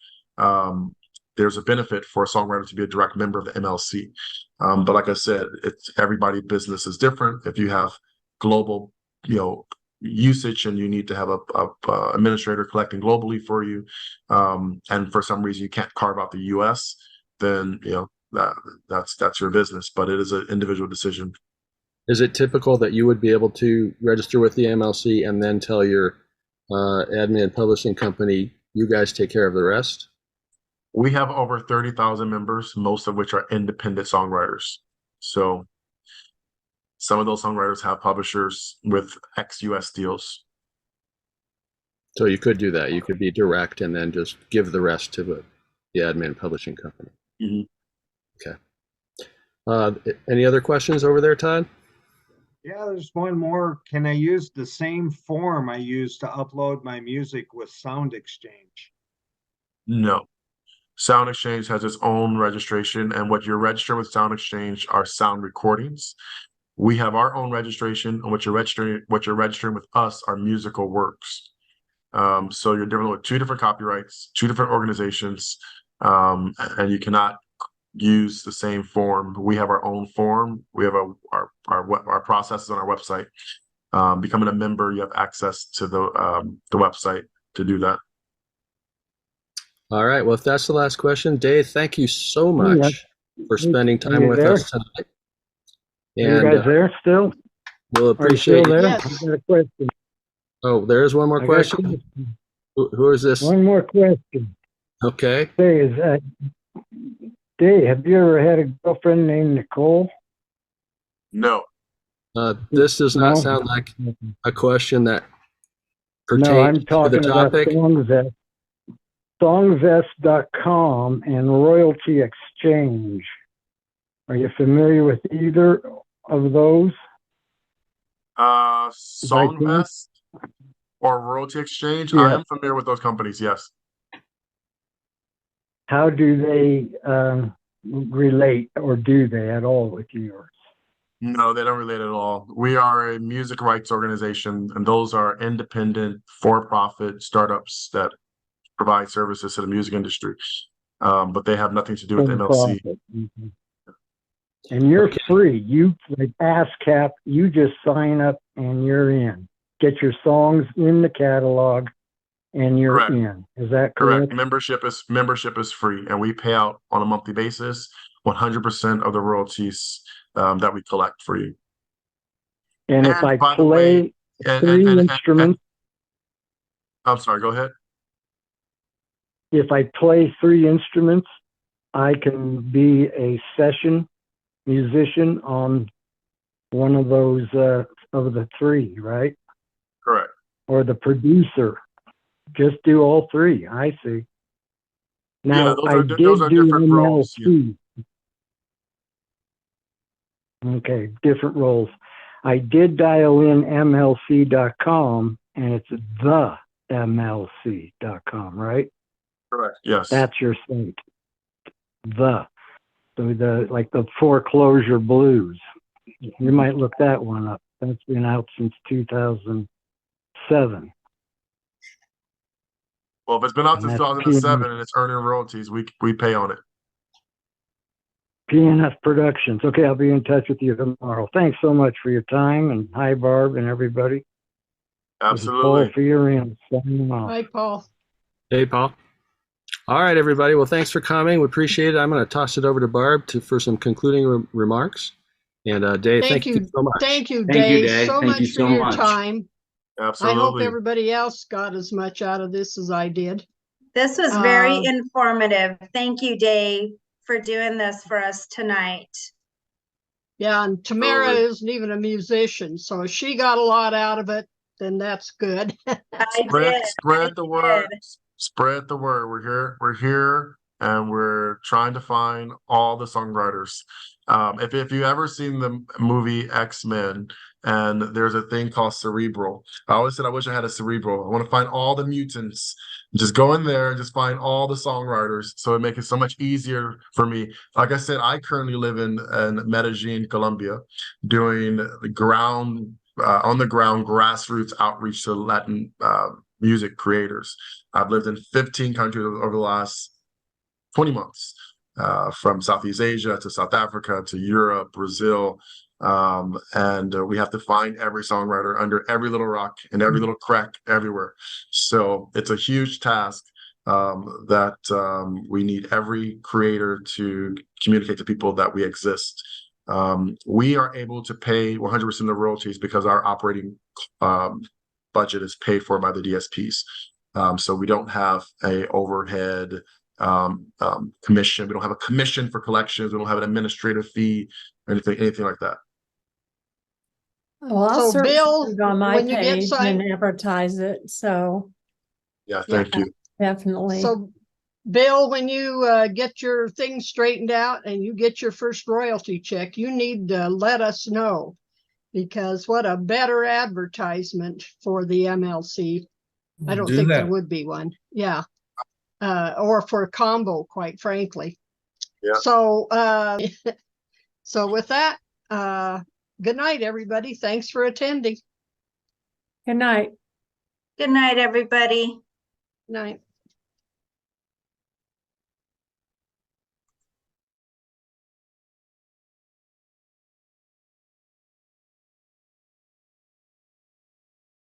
there's a benefit for a songwriter to be a direct member of the MLC. But like I said, everybody's business is different. If you have global, usage and you need to have a administrator collecting globally for you, and for some reason you can't carve out the US, then, that's your business, but it is an individual decision. Is it typical that you would be able to register with the MLC and then tell your admin publishing company, you guys take care of the rest? We have over 30,000 members, most of which are independent songwriters. So some of those songwriters have publishers with ex-US deals. So you could do that. You could be direct and then just give the rest to the admin publishing company. Mm-hmm. Okay. Any other questions over there, Todd? Yeah, there's one more. Can I use the same form I use to upload my music with Sound Exchange? No. Sound Exchange has its own registration, and what you're registering with Sound Exchange are sound recordings. We have our own registration, and what you're registering with us are musical works. So you're dealing with two different copyrights, two different organizations, and you cannot use the same form. We have our own form. We have our processes on our website. Becoming a member, you have access to the website to do that. All right. Well, if that's the last question, Dave, thank you so much for spending time with us tonight. And, you guys there still? We'll appreciate there? Yes. I got a question. Oh, there is one more question. Who is this? One more question. Okay. Dave, have you ever had a girlfriend named Nicole? No. This does not sound like a question that pertains no, I'm to talking the about topic. Songzest.com and Royalty Exchange. Are you familiar with either of those? Songvest or Royalty Exchange? Yeah. I am familiar with those companies, yes. How do they relate, or do they at all with yours? No, they don't relate at all. We are a music rights organization, and those are independent, for-profit startups that provide services to the music industry. But they have nothing to do with MLC. Mhm. And you're free. You like ASCAP, you just sign up and you're in. Get your songs in the catalog and you're Correct. in. Is that Correct. correct? Membership is free, and we pay out on a monthly basis 100% of the royalties that we collect for you. And if I by the way, play three instruments, I'm sorry, go ahead. if I play three instruments, I can be a session musician on one of those of the three, right? Correct. Or the producer. Just do all three. I see. Now, yeah, those are different roles. Yeah. MLC. Okay, different roles. I did dial in MLC.com, and it's the MLC.com, right? Correct. Yes. That's your site. So the foreclosure blues. You might look that one up. That's been out since 2007. Well, if it's been out And since that's 2007 and it's earning royalties, we pay on it. PNF Productions. Okay, I'll be in touch with you tomorrow. Thanks so much for your time, and hi, Barb and everybody. Absolutely. Paul for your in. Signing off. Hi, Paul. Hey, Paul. All right, everybody. Well, thanks for coming. We appreciate it. I'm going to toss it over to Barb for some concluding remarks. And Dae, thank you so much. Thank you, Thank you, Dae, Dae. so Thank much you for so your much. time. Absolutely. I hope everybody else got as much out of this as I did. This was very informative. Thank you, Dae, for doing this for us tonight. Yeah, and Tamara isn't even a musician, so if she got a lot out of it, then that's good. Spread the word. Spread the word. We're here, and we're trying to find all the songwriters. If you ever seen the movie X-Men, and there's a thing called Cerebral, I always said I wish I had a Cerebral. I want to find all the mutants. Just go in there and just find all the songwriters, so it makes it so much easier for me. Like I said, I currently live in Medellin, Colombia, doing the on the ground grassroots outreach to Latin music creators. I've lived in 15 countries over the last 20 months, from Southeast Asia to South Africa to Europe, Brazil. And we have to find every songwriter under every little rock and every little crack everywhere. So it's a huge task that we need every creator to communicate to people that we exist. We are able to pay 100% of the royalties because our operating budget is paid for by the DSPs. So we don't have a overhead commission. We don't have a commission for collections. We don't have an administrative fee or anything like that. Well, I'll So, Bill, put it on my when you get page signed- and advertise it. So Yeah, thank you. definitely. So, Bill, when you get your things straightened out and you get your first royalty check, you need to let us know, because what a better advertisement for the MLC. I don't think there would be one. Yeah. Or for a combo, quite frankly. Yeah. So, so with that, good night, everybody. Thanks for attending. Good night. Good night, everybody. Night.